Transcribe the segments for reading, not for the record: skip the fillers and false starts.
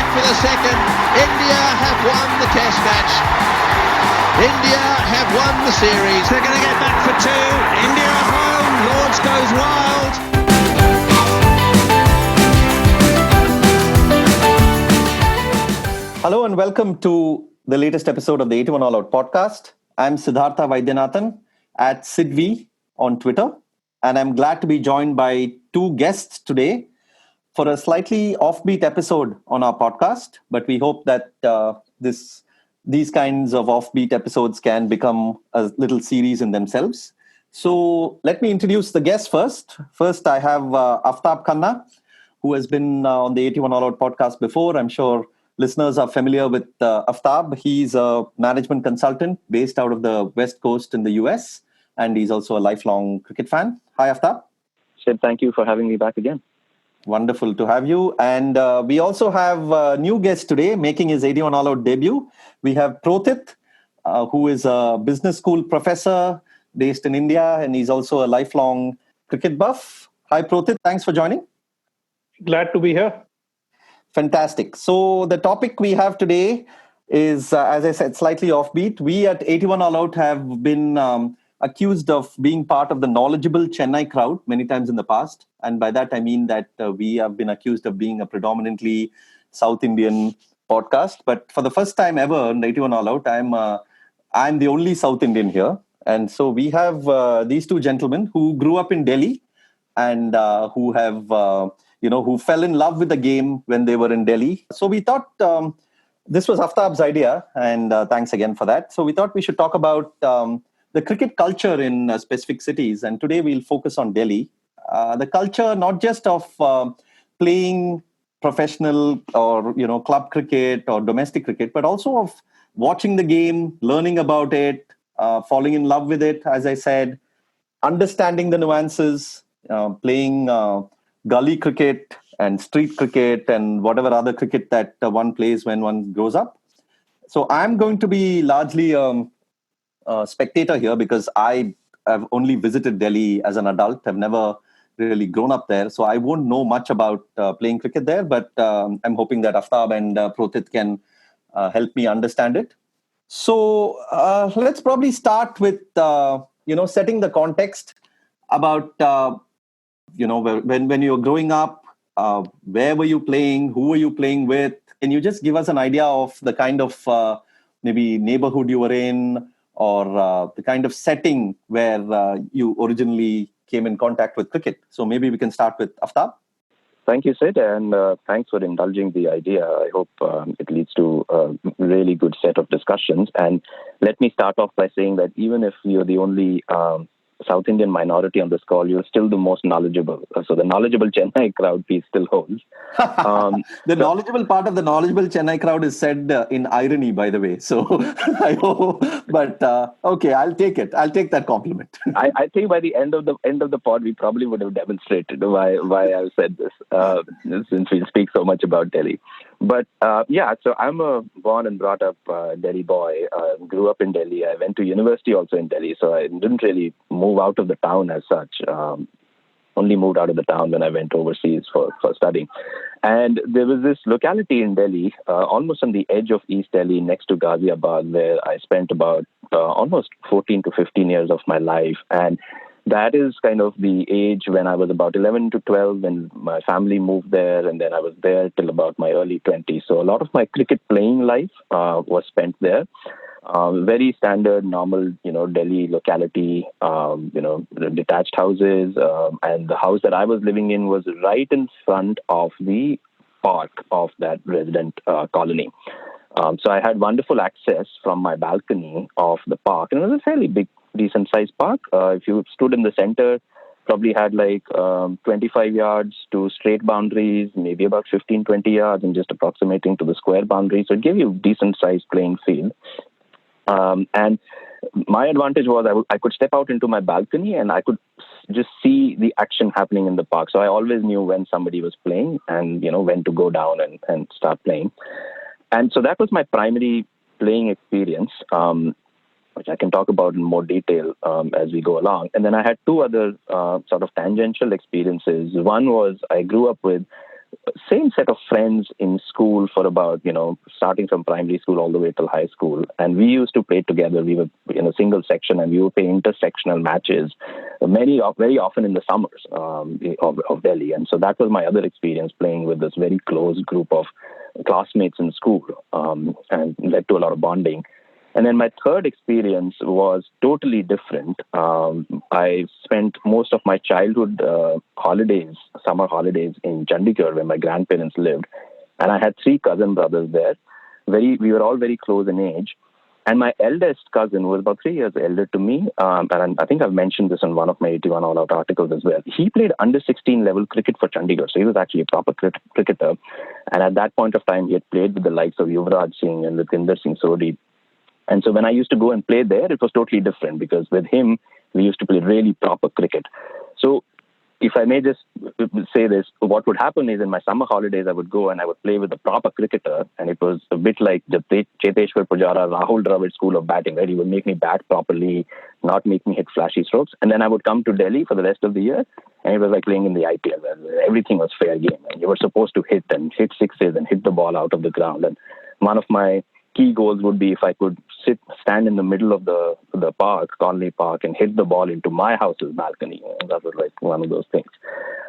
for the second. India have won the test match. India have won the series. They're going to get back for two. India at home. Lords goes wild. Hello and welcome to the latest episode of the 81 All Out podcast. I'm Siddhartha Vaidyanathan at SidV on Twitter, and I'm glad to be joined by two guests today for a slightly offbeat episode on our podcast. But we hope that these kinds of offbeat episodes can become a little series in themselves. So let me introduce the guests first. First, I have Aftab Khanna, who has been on the 81 All Out podcast before. I'm sure listeners are familiar with Aftab. He's a management consultant based out of the West Coast in the US, and he's also a lifelong cricket fan. Hi, Aftab. Sid, thank you for having me back again. Wonderful to have you. And we also have a new guest today making his 81 All Out debut. We have Prothit, who is a business school professor based in India, and he's also a lifelong cricket buff. Hi, Prothit. Thanks for joining. Glad to be here. Fantastic. So the topic we have today is, as I said, slightly offbeat. We at 81 All Out have been accused of being part of the knowledgeable Chennai crowd many times in the past. And by that, I mean that we have been accused of being a predominantly South Indian podcast. But for the first time ever on 81 All Out, I'm the only South Indian here. And so we have these two gentlemen who grew up in Delhi and who have... who fell in love with the game when they were in Delhi. So we thought this was Aftab's idea, and thanks again for that. So we thought we should talk about the cricket culture in specific cities, and today we'll focus on Delhi. The culture not just of playing professional or club cricket or domestic cricket, but also of watching the game, learning about it, falling in love with it, as I said, understanding the nuances, playing gully cricket and street cricket and whatever other cricket that one plays when one grows up. So I'm going to be largely a spectator here because I have only visited Delhi as an adult. I've never really grown up there. So I won't know much about playing cricket there, but I'm hoping that Aftab and Prothit can help me understand it. So let's probably start with, setting the context about when you were growing up, where were you playing? Who were you playing with? Can you just give us an idea of the kind of maybe neighborhood you were in or the kind of setting where you originally came in contact with cricket? So maybe we can start with Aftab. Thank you, Sid, and thanks for indulging the idea. I hope it leads to a really good set of discussions. And let me start off by saying that even if you're the only South Indian minority on this call, you're still the most knowledgeable. So the knowledgeable Chennai crowd piece still holds. Knowledgeable part of the knowledgeable Chennai crowd is said in irony, by the way. So I hope, but okay, I'll take it. I'll take that compliment. I think by the end of the pod, we probably would have demonstrated why I've said this, since we speak so much about Delhi. But so I'm a born and brought up Delhi boy. Grew up in Delhi. I went to university also in Delhi, so I didn't really move out of the town as such. Only moved out of the town when I went overseas for studying. And there was this locality in Delhi, almost on the edge of East Delhi, next to Ghaziabad, where I spent about almost 14 to 15 years of my life. And that is kind of the age when I was about 11 to 12 when my family moved there, and then I was there till about my early 20s. So a lot of my cricket playing life was spent there. Very standard, normal, Delhi locality, detached houses. And the house that I was living in was right in front of the park of that resident colony. So I had wonderful access from my balcony of the park. And it was a fairly big, decent-sized park. If you stood in the center, probably had 25 yards to straight boundaries, maybe about 15, 20 yards, and just approximating to the square boundary. So it gave you a decent-sized playing field. And my advantage was I could step out into my balcony and I could just see the action happening in the park. So I always knew when somebody was playing and, when to go down and start playing. And so that was my primary playing experience, which I can talk about in more detail as we go along. And then I had two other sort of tangential experiences. One was I grew up with same set of friends in school for about, starting from primary school all the way till high school. And we used to play together. We were in a single section and we would play intersectional matches, very often in the summers of Delhi. And so that was my other experience, playing with this very close group of classmates in school, and led to a lot of bonding. And then my third experience was totally different. I spent most of my childhood summer holidays in Chandigarh, where my grandparents lived. And I had three cousin brothers there. We were all very close in age. And my eldest cousin was about 3 years elder to me. And I think I've mentioned this in one of my 81 all-out articles as well. He played under 16 level cricket for Chandigarh. So he was actually a proper cricketer. And at that point of time, he had played with the likes of Yuvraj Singh and Latinder Singh Sodhi. And so when I used to go and play there, it was totally different, because with him, we used to play really proper cricket. So if I may just say this, what would happen is in my summer holidays, I would go and I would play with a proper cricketer. And it was a bit like the Cheteshwar Pujara, Rahul Dravid school of batting, right? He would make me bat properly, not make me hit flashy strokes. And then I would come to Delhi for the rest of the year. And it was like playing in the IPL, where everything was fair game. And you were supposed to hit sixes and hit the ball out of the ground. And one of my key goals would be if I could stand in the middle of the park, Conley Park, and hit the ball into my house's balcony. That was like one of those things.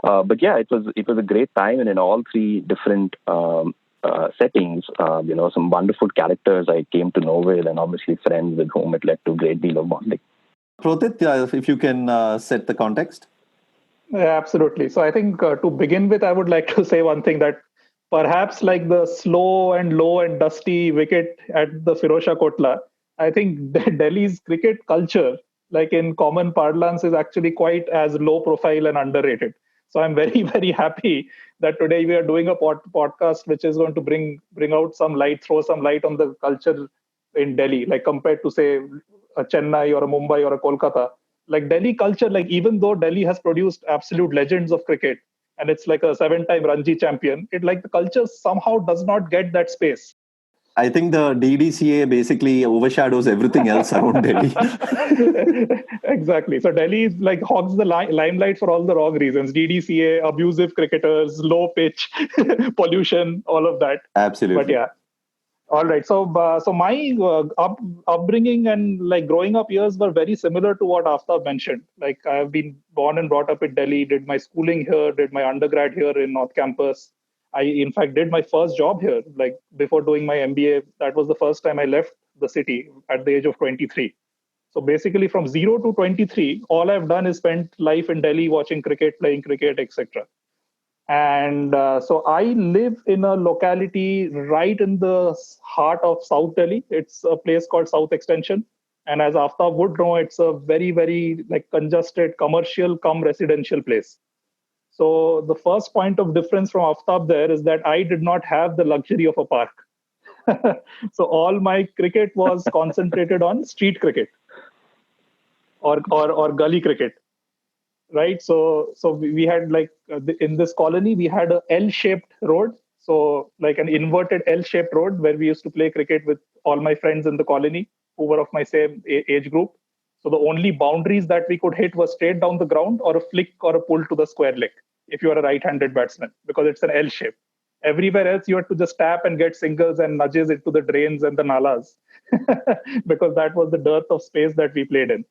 But yeah, it was a great time, and in all three different settings, some wonderful characters I came to know with, and obviously friends with whom it led to a great deal of bonding. Prothit, if you can set the context. Yeah, absolutely. So I think to begin with, I would like to say one thing, that perhaps like the slow and low and dusty wicket at the Firozshah Kotla, I think Delhi's cricket culture, like in common parlance, is actually quite as low profile and underrated. So I'm very, very happy that today we are doing a podcast which is going to bring out some light, throw some light on the culture in Delhi, like compared to say a Chennai or a Mumbai or a Kolkata. Like Delhi culture, like even though Delhi has produced absolute legends of cricket, and it's like a 7-time Ranji champion, it like the culture somehow does not get that space. I think the DDCA basically overshadows everything else around Delhi. Exactly. So Delhi like hogs the limelight for all the wrong reasons. DDCA, abusive cricketers, low pitch, pollution, all of that. Absolutely. But yeah. All right. So my upbringing and like growing up years were very similar to what Aftab mentioned. Like I have been born and brought up in Delhi, did my schooling here, did my undergrad here in North Campus. I, in fact, did my first job here. Like before doing my MBA, that was the first time I left the city at the age of 23. So basically, from 0 to 23, all I've done is spent life in Delhi watching cricket, playing cricket, etc. And so I live in a locality right in the heart of South Delhi. It's a place called South Extension. And as Aftab would know, it's a very, very like congested commercial cum residential place. So the first point of difference from Aftab there is that I did not have the luxury of a park. So all my cricket was concentrated on street cricket or gully cricket. Right. So we had like in this colony, we had a L-shaped road. So like an inverted L-shaped road where we used to play cricket with all my friends in the colony who were of my same age group. So the only boundaries that we could hit was straight down the ground or a flick or a pull to the square leg if you are a right-handed batsman, because it's an L shape. Everywhere else, you had to just tap and get singles and nudges into the drains and the nalas because that was the dearth of space that we played in.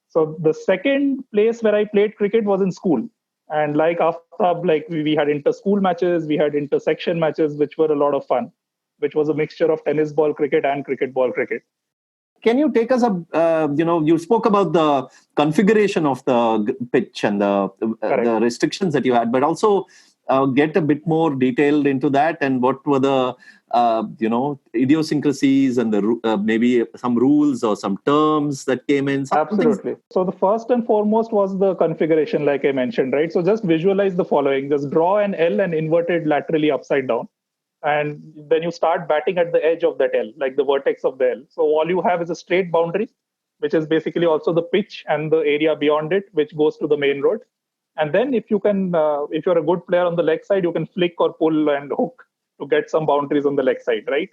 So the second place where I played cricket was in school. And like after, like we had inter-school matches, we had inter-section matches, which were a lot of fun, which was a mixture of tennis ball cricket and cricket ball cricket. Can you take us up, you spoke about the configuration of the pitch and the restrictions that you had, but also get a bit more detailed into that and what were the, idiosyncrasies and the maybe some rules or some terms that came in. Absolutely. So the first and foremost was the configuration, like I mentioned, right? So just visualize the following. Just draw an L and invert it laterally upside down. And then you start batting at the edge of that L, like the vertex of the L. So all you have is a straight boundary, which is basically also the pitch and the area beyond it, which goes to the main road. And then if you can, if you're a good player on the leg side, you can flick or pull and hook to get some boundaries on the leg side, right?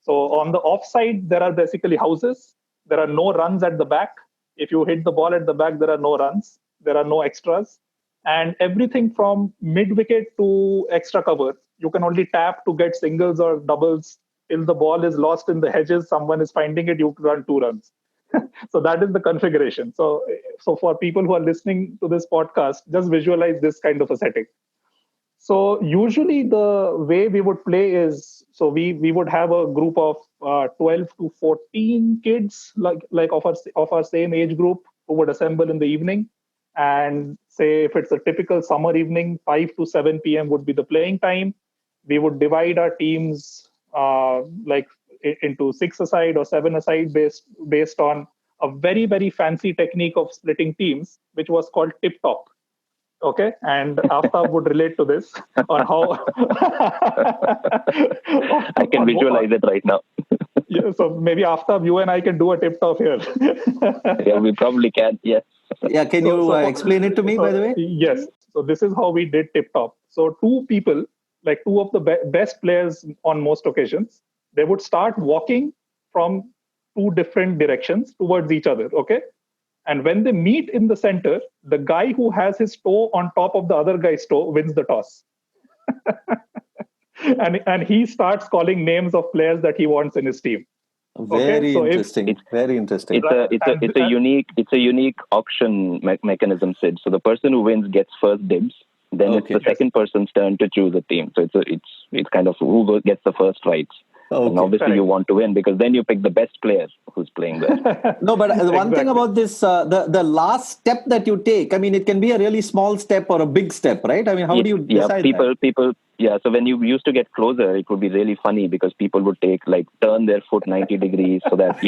So on the off side, there are basically houses. There are no runs at the back. If you hit the ball at the back, there are no runs. There are no extras. and everything from mid wicket to extra cover, you can only tap to get singles or doubles. Till the ball is lost in the hedges, someone is finding it, you run 2 runs. So that is the configuration. So for people who are listening to this podcast, just visualize this kind of a setting. So usually the way we would play is, so we would have a group of 12 to 14 kids, like of our same age group, who would assemble in the evening. And say if it's a typical summer evening, 5 to 7 p.m. would be the playing time. We would divide our teams into 6 aside or 7 aside based on a very, very fancy technique of splitting teams, which was called tip top. Okay, and Aftab would relate to this on how I can visualize it right now. Yeah, so maybe Aftab, you and I can do a tip top here. Yeah, we probably can. Yes. Yeah, can you explain it to me, by the way? Yes. So this is how we did tip top. So two people, like two of the best players on most occasions, they would start walking from two different directions towards each other. Okay. And when they meet in the center, the guy who has his toe on top of the other guy's toe wins the toss. and he starts calling names of players that he wants in his team. Very interesting. Very interesting. It's a unique auction mechanism, Sid. So the person who wins gets first dibs. Then it's the second person's turn to choose a team. So it's kind of who gets the first rights. Okay. And obviously you want to win because then you pick the best player who's playing there. No, but one thing about this, the last step that you take, I mean, it can be a really small step or a big step, right? I mean, how do you decide that? So when you used to get closer, it would be really funny because people would turn their foot 90 degrees so that,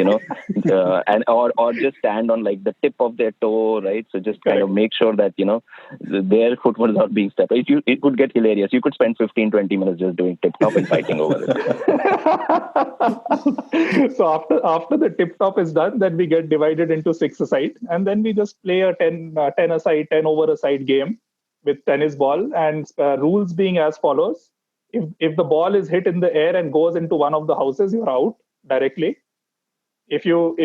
or just stand on the tip of their toe, right? So just kind of make sure that, their foot was not being stepped. It would get hilarious. You could spend 15, 20 minutes just doing tip-top and fighting over it. So after the tip-top is done, then we get divided into 6-aside, and then we just play a 10-aside, 10-over-aside game with tennis ball, and rules being as follows. If the ball is hit in the air and goes into one of the houses, you're out directly. If you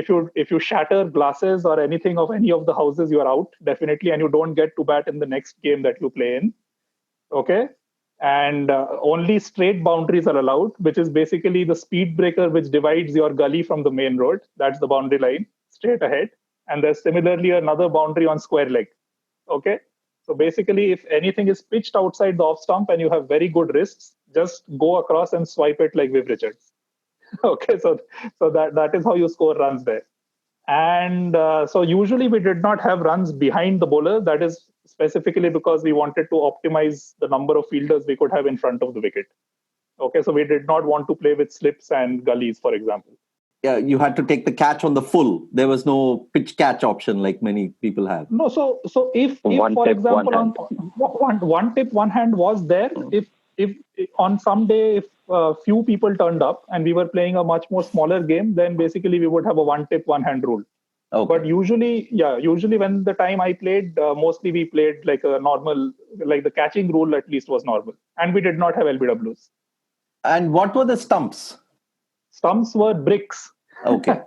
shatter glasses or anything of any of the houses, you're out definitely, and you don't get to bat in the next game that you play in. Okay. And only straight boundaries are allowed, which is basically the speed breaker which divides your gully from the main road. That's the boundary line straight ahead. And there's similarly another boundary on square leg. Okay. So basically, if anything is pitched outside the off stump and you have very good wrists, just go across and swipe it like Viv Richards. Okay, so that is how you score runs there. And so usually we did not have runs behind the bowler. That is specifically because we wanted to optimize the number of fielders we could have in front of the wicket. Okay, so we did not want to play with slips and gullies, for example. Yeah, you had to take the catch on the full. There was no pitch catch option like many people have. No, so if for example, on one tip, one hand was there. If on some day, if few people turned up and we were playing a much more smaller game, then basically we would have a one tip, one hand rule. Okay. But usually when the time I played, mostly we played like a normal, like the catching rule at least was normal. And we did not have LBWs. And what were the stumps? Stumps were bricks. Okay.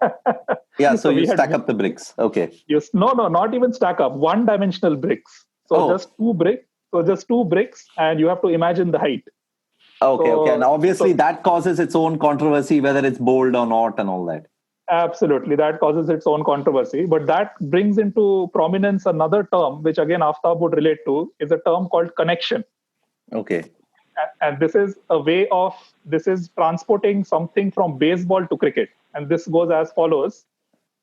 Yeah, so you stack up the bricks. Okay. Yes. No, not even stack up. One-dimensional bricks. So just two bricks. So just two bricks, and you have to imagine the height. Okay. And obviously that causes its own controversy, whether it's bowled or not and all that. Absolutely. That causes its own controversy. But that brings into prominence another term, which again Aftab would relate to, is a term called connection. Okay. And this is transporting something from baseball to cricket. And this goes as follows.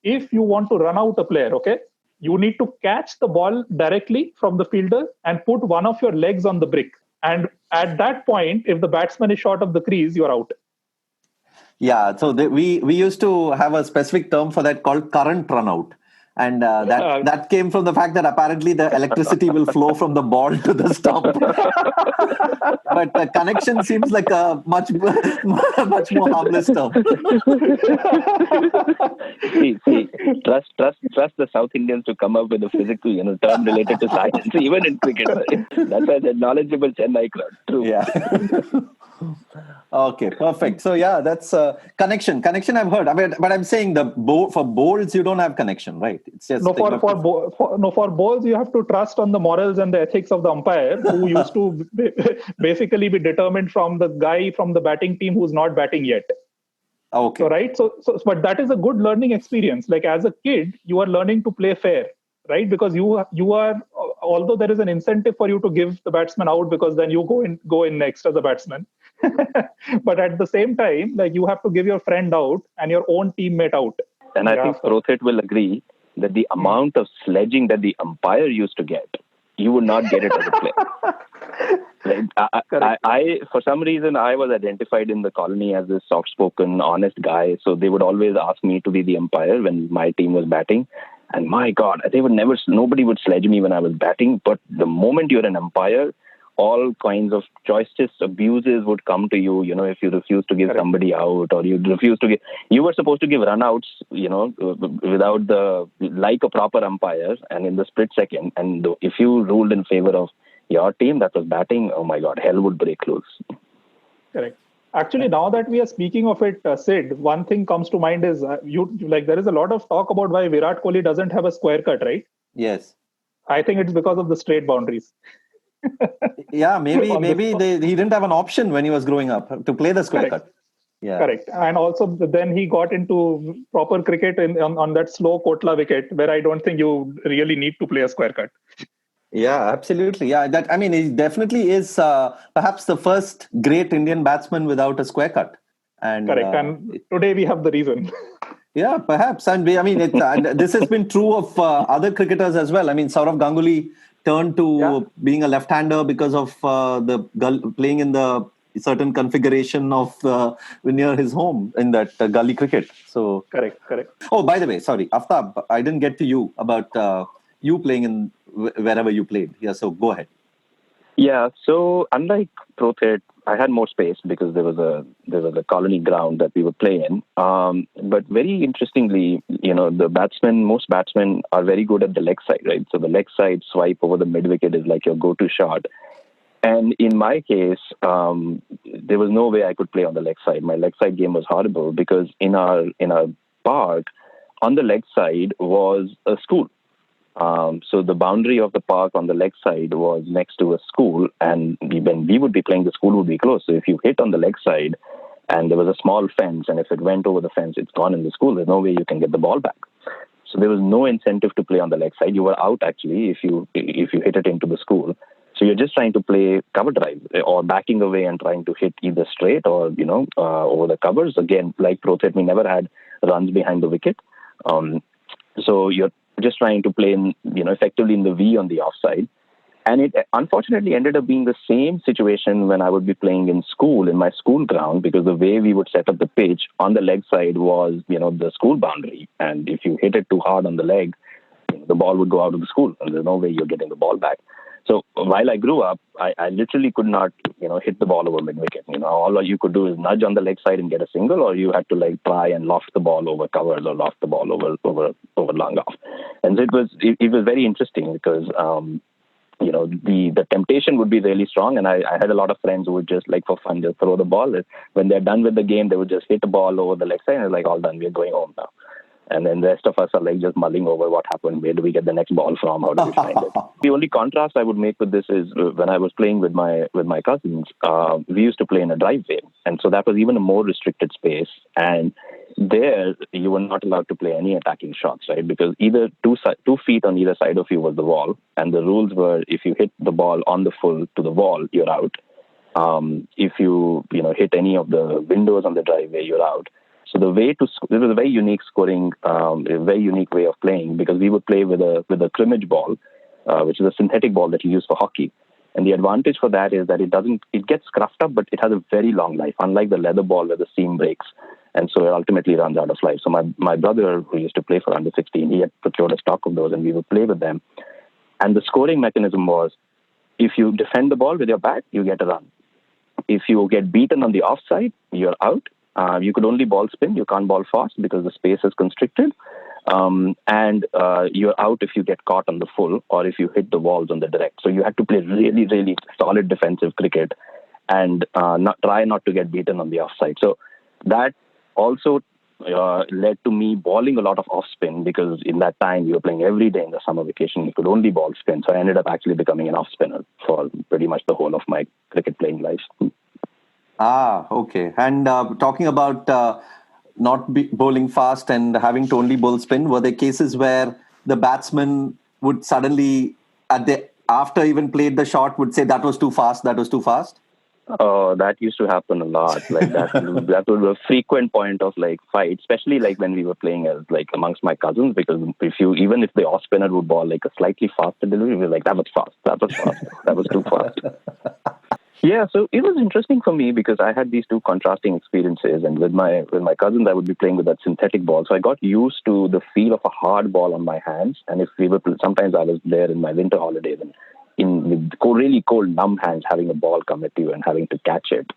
If you want to run out a player, okay, you need to catch the ball directly from the fielder and put one of your legs on the brick. And at that point, if the batsman is short of the crease, you're out. Yeah, so we used to have a specific term for that called current run out. And that came from the fact that apparently the electricity will flow from the ball to the stump. But the connection seems like a much more harmless term. See, trust the South Indians to come up with a physical, term related to science, even in cricket. That's why they're knowledgeable Chennai crowd. True. Yeah. Okay, perfect. So yeah, that's connection. Connection I've heard. But I'm saying for bowls you don't have connection, right? It's just No, for bowls, you have to trust on the morals and the ethics of the umpire, who used to basically be determined from the guy from the batting team who's not batting yet. Okay. So right, but that is a good learning experience. Like as a kid, you are learning to play fair, right? Because you are, although there is an incentive for you to give the batsman out, because then you go in next as a batsman. But at the same time, like you have to give your friend out and your own teammate out. And I think Prothit will agree that the amount of sledging that the umpire used to get, you would not get it as a player. Like, I, for some reason, I was identified in the colony as this soft-spoken, honest guy. So they would always ask me to be the umpire when my team was batting. And my God, nobody would sledge me when I was batting. But the moment you're an umpire, all kinds of choicest abuses would come to you. You know, if you refuse to give somebody out, or you were supposed to give runouts, without like a proper umpire, and in the split second. And if you ruled in favor of your team that was batting, oh my God, hell would break loose. Correct. Actually, now that we are speaking of it, Sid, one thing comes to mind is there is a lot of talk about why Virat Kohli doesn't have a square cut, right? Yes. I think it's because of the straight boundaries. Yeah, maybe he didn't have an option when he was growing up to play the square cut. Yeah. Correct. And also then he got into proper cricket on that slow Kotla wicket, where I don't think you really need to play a square cut. Yeah, absolutely. Yeah, he definitely is perhaps the first great Indian batsman without a square cut. And correct. And today we have the reason. Yeah, perhaps. And this has been true of other cricketers as well. I mean, Sourav Ganguly turned to being a left-hander because of playing in the certain configuration of near his home in that gully cricket. So correct. Oh, by the way, sorry, Aftab, I didn't get to you about you playing in wherever you played. Yeah, so go ahead. Yeah, so unlike Prothit, I had more space because there was a colony ground that we would play in. But very interestingly, most batsmen are very good at the leg side, right? So the leg side swipe over the mid wicket is like your go-to shot. And in my case, there was no way I could play on the leg side. My leg side game was horrible because in our park, on the leg side was a school. So the boundary of the park on the leg side was next to a school, and when we would be playing, the school would be close. So if you hit on the leg side and there was a small fence, and if it went over the fence, it's gone in the school. There's no way you can get the ball back. So there was no incentive to play on the leg side. You were out actually if you hit it into the school. So you're just trying to play cover drive or backing away and trying to hit either straight or over the covers. Again, like Prothit, we never had runs behind the wicket. So you're just trying to play effectively in the V on the offside. And it unfortunately ended up being the same situation when I would be playing in school, in my school ground, because the way we would set up the pitch on the leg side was, the school boundary. And if you hit it too hard on the leg, the ball would go out of the school and there's no way you're getting the ball back. So while I grew up, I literally could not, hit the ball over mid-wicket. All you could do is nudge on the leg side and get a single, or you had to try and loft the ball over covers or loft the ball over long off. And so it was very interesting because, the temptation would be really strong. And I had a lot of friends who would just for fun, just throw the ball. When they're done with the game, they would just hit the ball over the leg side and it's all done. We're going home now. And then the rest of us are just mulling over what happened. Where do we get the next ball from? How do we find it? The only contrast I would make with this is when I was playing with my cousins, we used to play in a driveway. And so that was even a more restricted space. And there you were not allowed to play any attacking shots, right? Because either 2 feet on either side of you was the wall. And the rules were if you hit the ball on the full to the wall, you're out. If you hit any of the windows on the driveway, you're out. So it was a very unique scoring, a very unique way of playing because we would play with a crimmage ball, which is a synthetic ball that you use for hockey. And the advantage for that is that it gets scruffed up, but it has a very long life, unlike the leather ball where the seam breaks. And so it ultimately runs out of life. So my brother, who used to play for under 16, he had procured a stock of those and we would play with them. And the scoring mechanism was, if you defend the ball with your bat, you get a run. If you get beaten on the offside, you're out. You could only ball spin. You can't ball fast because the space is constricted. And you're out if you get caught on the full or if you hit the walls on the direct. So you had to play really, really solid defensive cricket. and try not to get beaten on the offside. So that also led to me balling a lot of off spin, because in that time we were playing every day in the summer vacation. You could only ball spin. So I ended up actually becoming an off spinner for pretty much the whole of my cricket playing life. Ah, okay. And talking about not bowling fast and having to only bowl spin, were there cases where the batsman would suddenly, after even played the shot, would say that was too fast, that was too fast? Oh, that used to happen a lot. Like that was a frequent point of like fight, especially like when we were playing as like amongst my cousins. Because even if the off spinner would ball like a slightly faster delivery, we were like, that was fast, that was too fast. Yeah, so it was interesting for me because I had these two contrasting experiences, and with my cousins, I would be playing with that synthetic ball. So I got used to the feel of a hard ball on my hands, and if we were sometimes I was there in my winter holidays and with really cold, numb hands, having a ball come at you and having to catch it.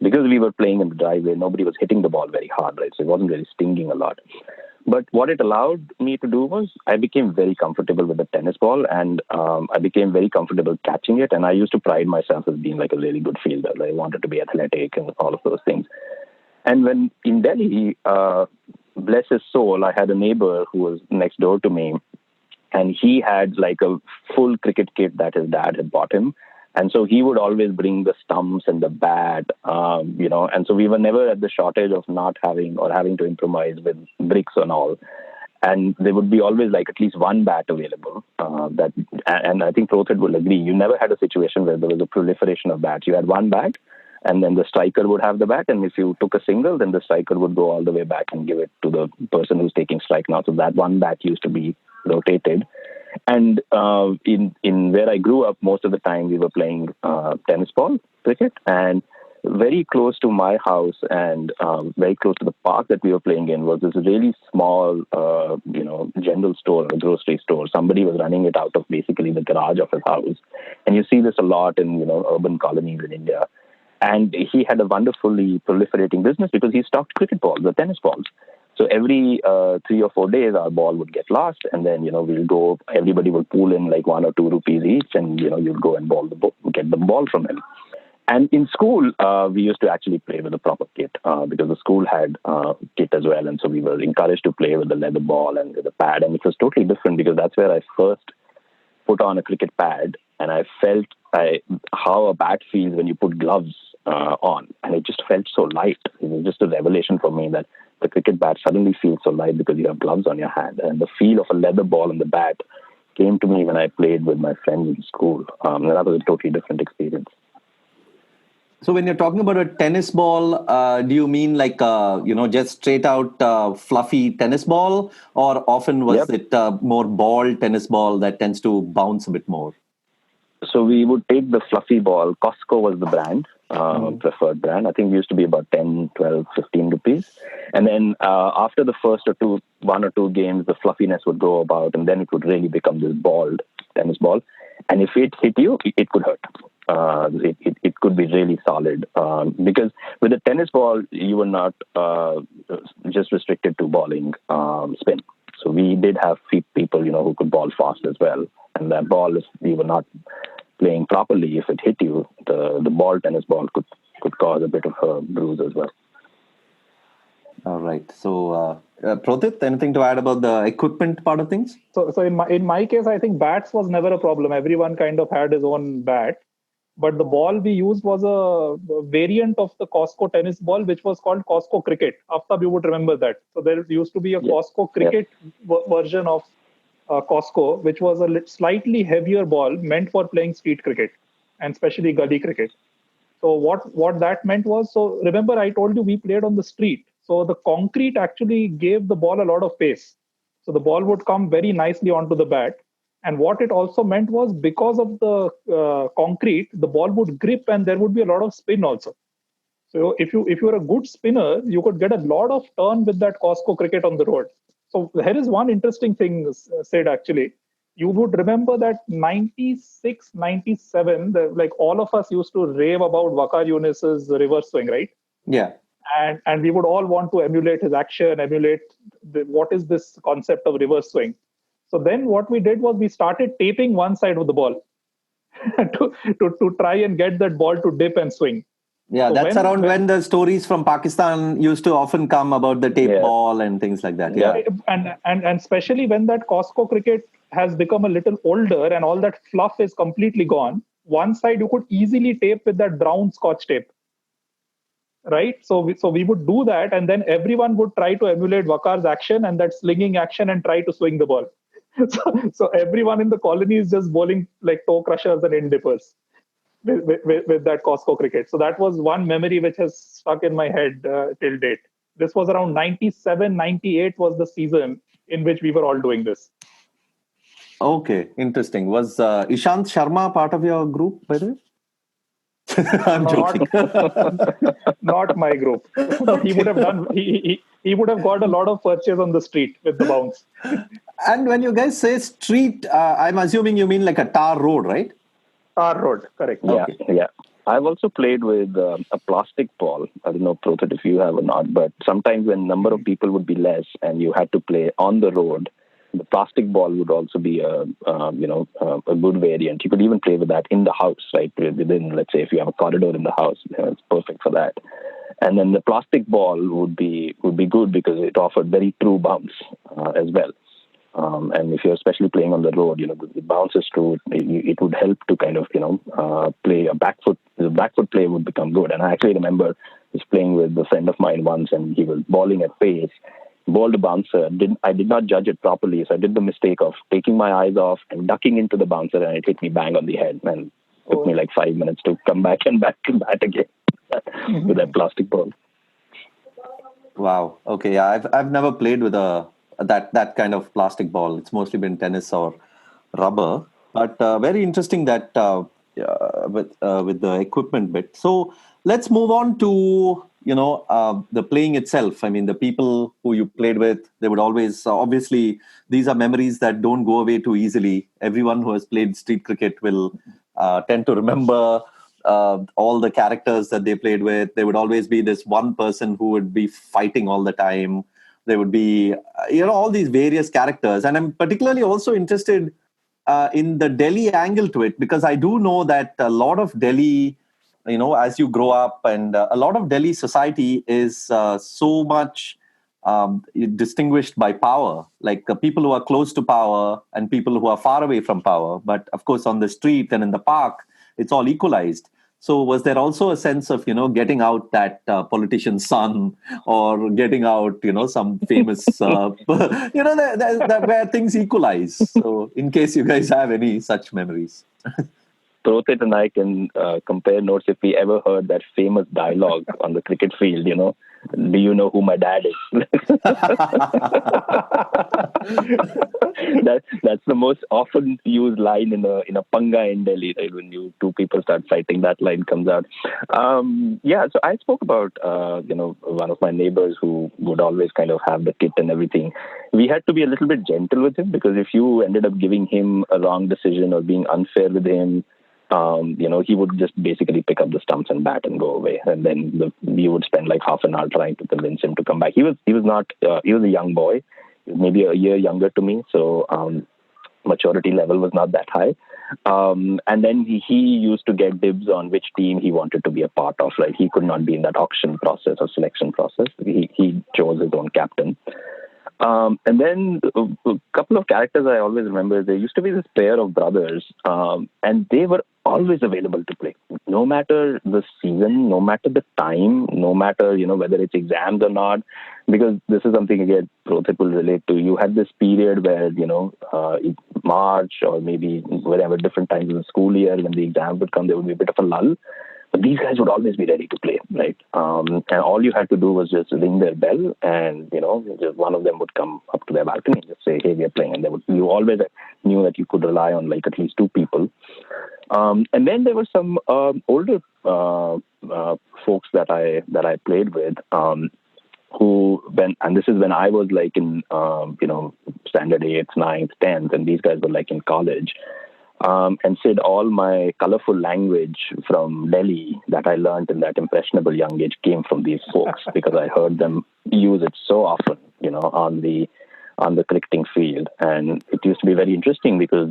Because we were playing in the driveway, nobody was hitting the ball very hard, right? So it wasn't really stinging a lot. But what it allowed me to do was I became very comfortable with the tennis ball, and I became very comfortable catching it. And I used to pride myself as being like a really good fielder. I wanted to be athletic and all of those things. And when in Delhi, bless his soul, I had a neighbor who was next door to me, and he had like a full cricket kit that his dad had bought him. And so he would always bring the stumps and the bat, and so we were never at the shortage of not having or having to improvise with bricks and all. And there would be always like at least one bat available. And I think Prothit will agree. You never had a situation where there was a proliferation of bats. You had one bat, and then the striker would have the bat. And if you took a single, then the striker would go all the way back and give it to the person who's taking strike now. So that one bat used to be rotated. And in where I grew up, most of the time we were playing tennis ball cricket, and very close to my house and very close to the park that we were playing in was this really small, general store, a grocery store. Somebody was running it out of basically the garage of his house, and you see this a lot in urban colonies in India. And he had a wonderfully proliferating business because he stocked cricket balls, the tennis balls. So every 3 or 4 days, our ball would get lost, and then we'll go. Everybody will pool in like 1 or 2 rupees each, and you'll go and get the ball from him. And in school, we used to actually play with a proper kit because the school had kit as well, and so we were encouraged to play with the leather ball and with a pad, and it was totally different because that's where I first put on a cricket pad, and I felt how a bat feels when you put gloves on, and it just felt so light. It was just a revelation for me that the cricket bat suddenly feels so light because you have gloves on your hand, and the feel of a leather ball on the bat came to me when I played with my friends in school. And that was a totally different experience. So when you're talking about a tennis ball, do you mean like, just straight out fluffy tennis ball, or often was it more ball tennis ball that tends to bounce a bit more? So we would take the fluffy ball. Cosco was the brand, preferred brand. I think it used to be about 10, 12, 15 rupees. And then after the first 1 or 2 games, the fluffiness would go about, and then it would really become this balled tennis ball. And if it hit you, it could hurt. It could be really solid because with a tennis ball, you were not just restricted to balling spin. So we did have people, who could ball fast as well. And that ball, if we were not playing properly, if it hit you, the ball tennis ball could cause a bit of a bruise as well. All right. So, Prothit, anything to add about the equipment part of things? So in my case, I think bats was never a problem. Everyone kind of had his own bat. But the ball we used was a variant of the Cosco tennis ball, which was called Cosco Cricket. After you would remember that. So there used to be a Cosco Cricket version of Cosco, which was a slightly heavier ball meant for playing street cricket and especially gully cricket. So what that meant was, so remember I told you we played on the street. So the concrete actually gave the ball a lot of pace. So the ball would come very nicely onto the bat. And what it also meant was because of the concrete, the ball would grip and there would be a lot of spin also. So if you're a good spinner, you could get a lot of turn with that Cosco cricket on the road. So here is one interesting thing said actually. You would remember that 96, 97, like all of us used to rave about Waqar Younis's reverse swing, right? Yeah. And we would all want to emulate his action, emulate what is this concept of reverse swing. So then what we did was we started taping one side of the ball. to try and get that ball to dip and swing. Yeah, So that's around when the stories from Pakistan used to often come about the tape ball and things like that. Yeah. And especially when that Cosco cricket has become a little older and all that fluff is completely gone, one side you could easily tape with that brown scotch tape. Right, so we would do that, and then everyone would try to emulate Wakar's action and that slinging action and try to swing the ball. So everyone in the colony is just bowling like toe crushers and in dippers with that Cosco cricket. So that was one memory which has stuck in my head till date. This was around 97, 98 was the season in which we were all doing this. Okay, interesting. Was Ishant Sharma part of your group, by the way? I'm joking. Not my group. But he would have done. He would have got a lot of purchase on the street with the bounce. And when you guys say street, I'm assuming you mean like a tar road, right? Tar road, correct. Yeah, yeah. I've also played with a plastic ball. I don't know, Prothit, if you have or not, but sometimes when number of people would be less and you had to play on the road, the plastic ball would also be a good variant. You could even play with that in the house, right? Within, let's say, if you have a corridor in the house, it's perfect for that. And then the plastic ball would be good because it offered very true bounce as well. And if you're especially playing on the road, the bounce is true. It would help to kind of, play a back foot. The back foot play would become good. And I actually remember just playing with a friend of mine once, and he was bowling at pace. Bowled a bouncer. I did not judge it properly, so I did the mistake of taking my eyes off and ducking into the bouncer, and it hit me bang on the head. And it took me like 5 minutes to come back and bat again with that plastic ball. Wow. Okay. Yeah, I've never played with that kind of plastic ball. It's mostly been tennis or rubber. But very interesting that with the equipment bit. So let's move on to the playing itself. I mean, the people who you played with, they would always obviously these are memories that don't go away too easily. Everyone who has played street cricket will tend to remember all the characters that they played with. There would always be this one person who would be fighting all the time. There would be all these various characters, and I'm particularly also interested in the Delhi angle to it, because I do know that a lot of Delhi, as you grow up, and a lot of Delhi society is so much distinguished by power, like people who are close to power and people who are far away from power. But of course, on the street and in the park, it's all equalized. So was there also a sense of, getting out that politician's son, or getting out, some famous, where things equalize? So in case you guys have any such memories. Prothit and I can compare notes if we ever heard that famous dialogue on the cricket field, do you know who my dad is? That's the most often used line in a panga in Delhi, right? When two people start fighting, that line comes out. So I spoke about one of my neighbors who would always kind of have the kit and everything. We had to be a little bit gentle with him, because if you ended up giving him a wrong decision or being unfair with him, he would just basically pick up the stumps and bat and go away. And then we would spend like half an hour trying to convince him to come back. He was a young boy, maybe a year younger to me. So maturity level was not that high. And then he used to get dibs on which team he wanted to be a part of. Right? He could not be in that auction process or selection process. He chose his own captain. And then a couple of characters I always remember, there used to be this pair of brothers, and they were always available to play, no matter the season, no matter the time, no matter, whether it's exams or not, because this is something, again, Prothit will relate to. You had this period where, March or maybe whatever, different times in the school year, when the exam would come, there would be a bit of a lull. But these guys would always be ready to play, right? And all you had to do was just ring their bell, and just one of them would come up to their balcony and just say, "Hey, we are playing." And you always knew that you could rely on like at least two people. And then there were some older folks that I played with, and this is when I was like in standard 8th, 9th, 10th, and these guys were like in college. And said all my colorful language from Delhi that I learned in that impressionable young age came from these folks, because I heard them use it so often, on the cricketing field. And it used to be very interesting because,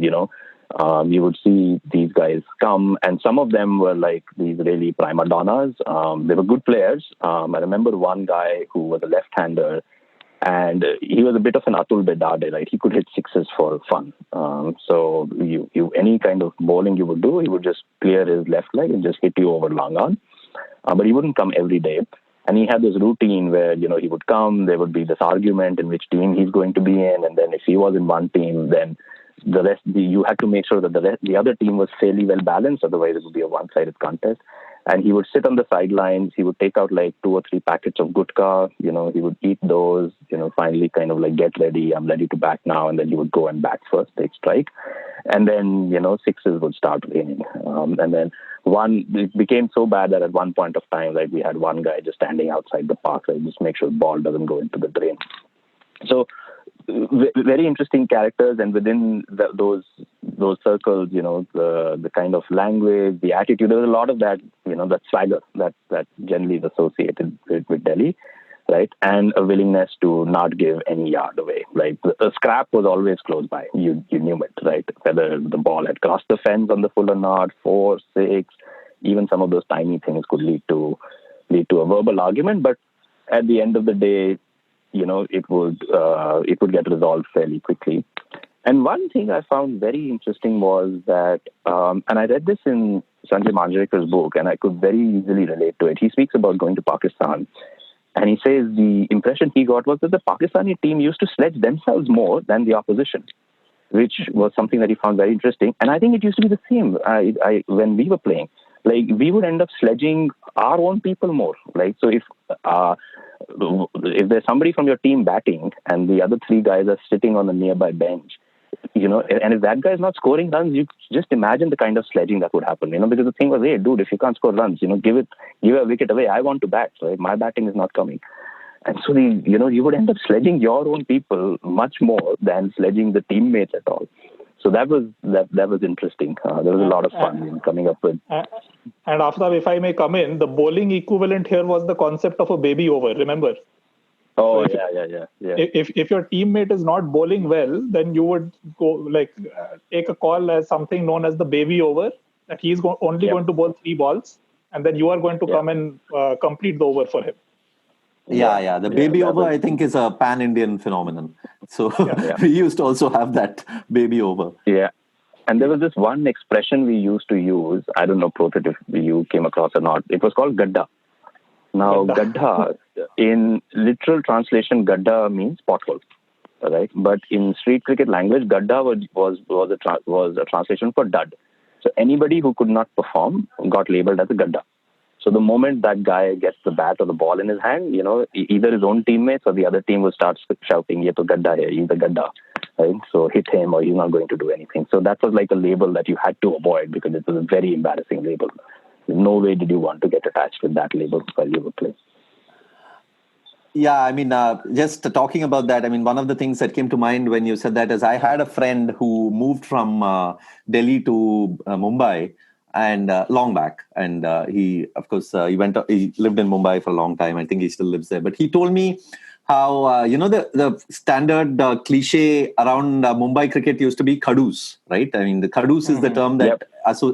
You would see these guys come, and some of them were like these really prima donnas. They were good players. I remember one guy who was a left-hander, and he was a bit of an Atul Bedade, right? He could hit sixes for fun. So you any kind of bowling you would do, he would just clear his left leg and just hit you over long on. But he wouldn't come every day. And he had this routine where, he would come, there would be this argument in which team he's going to be in. And then if he was in one team, then the rest, you had to make sure that the other team was fairly well balanced. Otherwise, it would be a one-sided contest. And he would sit on the sidelines. He would take out like 2 or 3 packets of gutka. He would eat those, finally kind of like, get ready. I'm ready to bat now. And then he would go and bat first, take strike. And then, sixes would start raining. And then it became so bad that at one point of time, like we had one guy just standing outside the park, like just make sure the ball doesn't go into the drain. So very interesting characters, and within those circles, the kind of language, the attitude, there's a lot of that, that swagger that generally is associated with Delhi, right? And a willingness to not give any yard away. Like the scrap was always close by. You knew it, right? Whether the ball had crossed the fence on the full or not, 4, 6, even some of those tiny things could lead to a verbal argument. But at the end of the day, it would get resolved fairly quickly. And one thing I found very interesting was that, and I read this in Sanjay Manjrekar's book, and I could very easily relate to it. He speaks about going to Pakistan, and he says the impression he got was that the Pakistani team used to sledge themselves more than the opposition, which was something that he found very interesting. And I think it used to be the same when we were playing. Like, we would end up sledging our own people more. Like, so if there's somebody from your team batting and the other 3 guys are sitting on the nearby bench, and if that guy is not scoring runs, you just imagine the kind of sledging that would happen, because the thing was, hey, dude, if you can't score runs, give a wicket away. I want to bat, so my batting is not coming. And so, you would end up sledging your own people much more than sledging the teammates at all. So that was interesting. There was a lot of fun in coming up with. And Aftab, if I may come in, the bowling equivalent here was the concept of a baby over, remember? Oh, so yeah. If your teammate is not bowling well, then you would go take a call as something known as the baby over, that he's only going to bowl 3 balls, and then you are going to come and complete the over for him. Yeah. The baby over, I think, is a pan-Indian phenomenon. So we used to also have that baby over. Yeah. And there was this one expression we used to use. I don't know, Prothit, if you came across or not. It was called gadda. Now, gadda, in literal translation, gadda means pothole, right? But in street cricket language, gadda was a translation for dud. So anybody who could not perform got labeled as a gadda. So the moment that guy gets the bat or the ball in his hand, either his own teammates or the other team will start shouting, "Ye to gadda hai, he's a gadda," right? So hit him or he's not going to do anything. So that was like a label that you had to avoid because it was a very embarrassing label. No way did you want to get attached with that label while you were playing. Yeah, I mean, just talking about that, I mean, one of the things that came to mind when you said that is I had a friend who moved from Delhi to Mumbai, and long back, and he, of course, he lived in Mumbai for a long time. I think he still lives there. But he told me how the standard cliche around Mumbai cricket used to be kadus, right? I mean, the kadus is the term that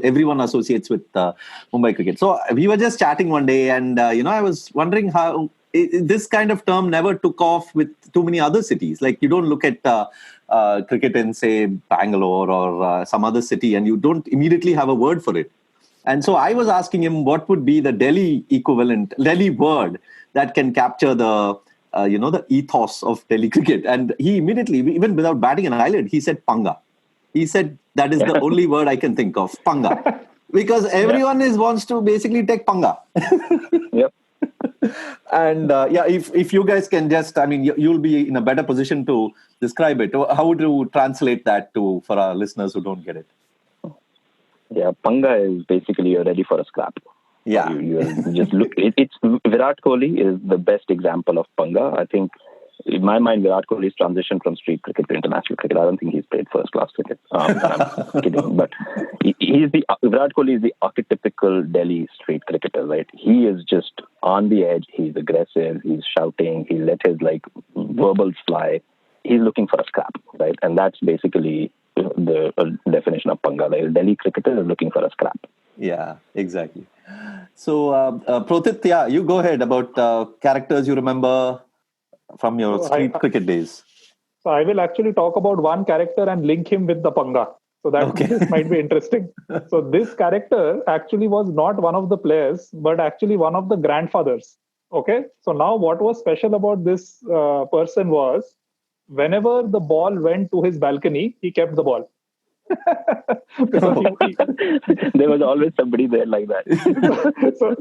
everyone associates with Mumbai cricket. So we were just chatting one day, and I was wondering how this kind of term never took off with too many other cities. Like, you don't look at cricket in, say, Bangalore or some other city, and you don't immediately have a word for it. And so I was asking him what would be the Delhi equivalent, Delhi word that can capture the ethos of Delhi cricket. And he immediately, even without batting an eyelid, he said panga. He said that is the only word I can think of, panga, because everyone wants to basically take panga. Yep. And if you guys can just, I mean, you'll be in a better position to describe it. How would you translate that for our listeners who don't get it? Yeah, panga is basically you're ready for a scrap. Yeah. You just look. It's Virat Kohli is the best example of panga. I think, in my mind, Virat Kohli's transition from street cricket to international cricket. I don't think he's played first-class cricket. I'm kidding, but Virat Kohli is the archetypical Delhi street cricketer, right? He is just on the edge. He's aggressive. He's shouting. He let his verbals fly. He's looking for a scrap, right? And that's basically the definition of panga. Like Delhi cricketer is looking for a scrap. Yeah, exactly. So, Prothit, yeah, you go ahead about characters you remember from your So street cricket days. so I will actually talk about one character and link him with the panga. So that Okay. this might be interesting. So this character actually was not one of the players, but actually one of the grandfathers. Okay. So now what was special about this person was whenever the ball went to his balcony, he kept the ball. Because There was always somebody there like that.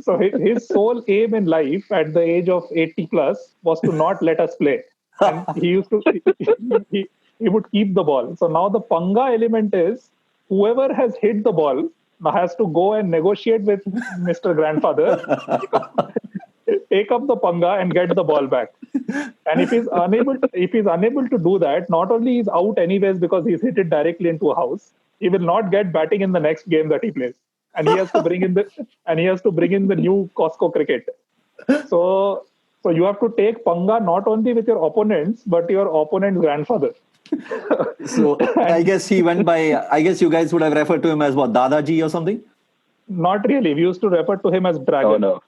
so his sole aim in life at the age of 80 plus was to not let us play. And he used to, he would keep the ball. So now the panga element is whoever has hit the ball now has to go and negotiate with Mr. Grandfather, take up the panga and get the ball back. And if he's unable to do that, not only he's out anyways because he's hit it directly into a house, he will not get batting in the next game that he plays. And he has to bring in the new Cosco cricket. So you have to take panga not only with your opponents, but your opponent's grandfather. So I guess he went by, I guess you guys would have referred to him as what, Dadaji or something? Not really. We used to refer to him as Dragon. Oh no.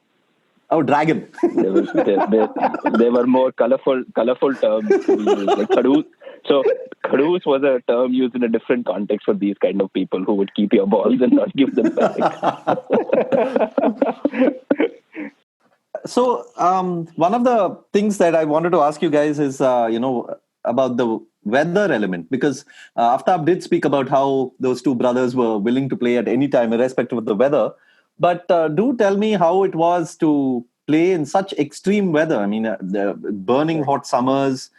Oh, Dragon. There were more colorful terms used, like Khadoos. So Khadoos was a term used in a different context for these kind of people who would keep your balls and not give them back. So one of the things that I wanted to ask you guys is, about the weather element, because Aftab did speak about how those two brothers were willing to play at any time, irrespective of the weather. But do tell me how it was to play in such extreme weather. I mean, the burning hot summers,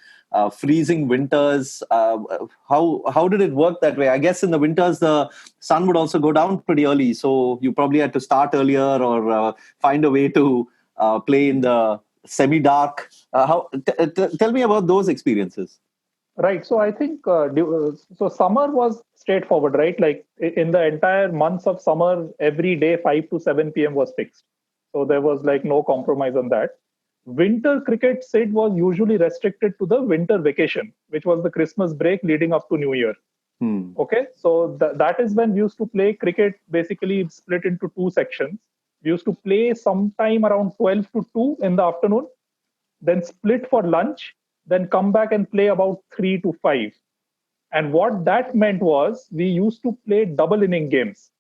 freezing winters. How did it work that way? I guess in the winters, the sun would also go down pretty early. So you probably had to start earlier or find a way to play in the semi-dark. Tell me about those experiences. Right. So I think so. Summer was straightforward, right? Like in the entire months of summer, every day 5 to 7 p.m. was fixed. So there was like no compromise on that. Winter cricket, Sid, was usually restricted to the winter vacation, which was the Christmas break leading up to New Year. Okay, so that is when we used to play cricket. Basically, split into two sections. We used to play sometime around 12 to 2 in the afternoon, then split for lunch, then come back and play about 3 to 5. And what that meant was we used to play double inning games.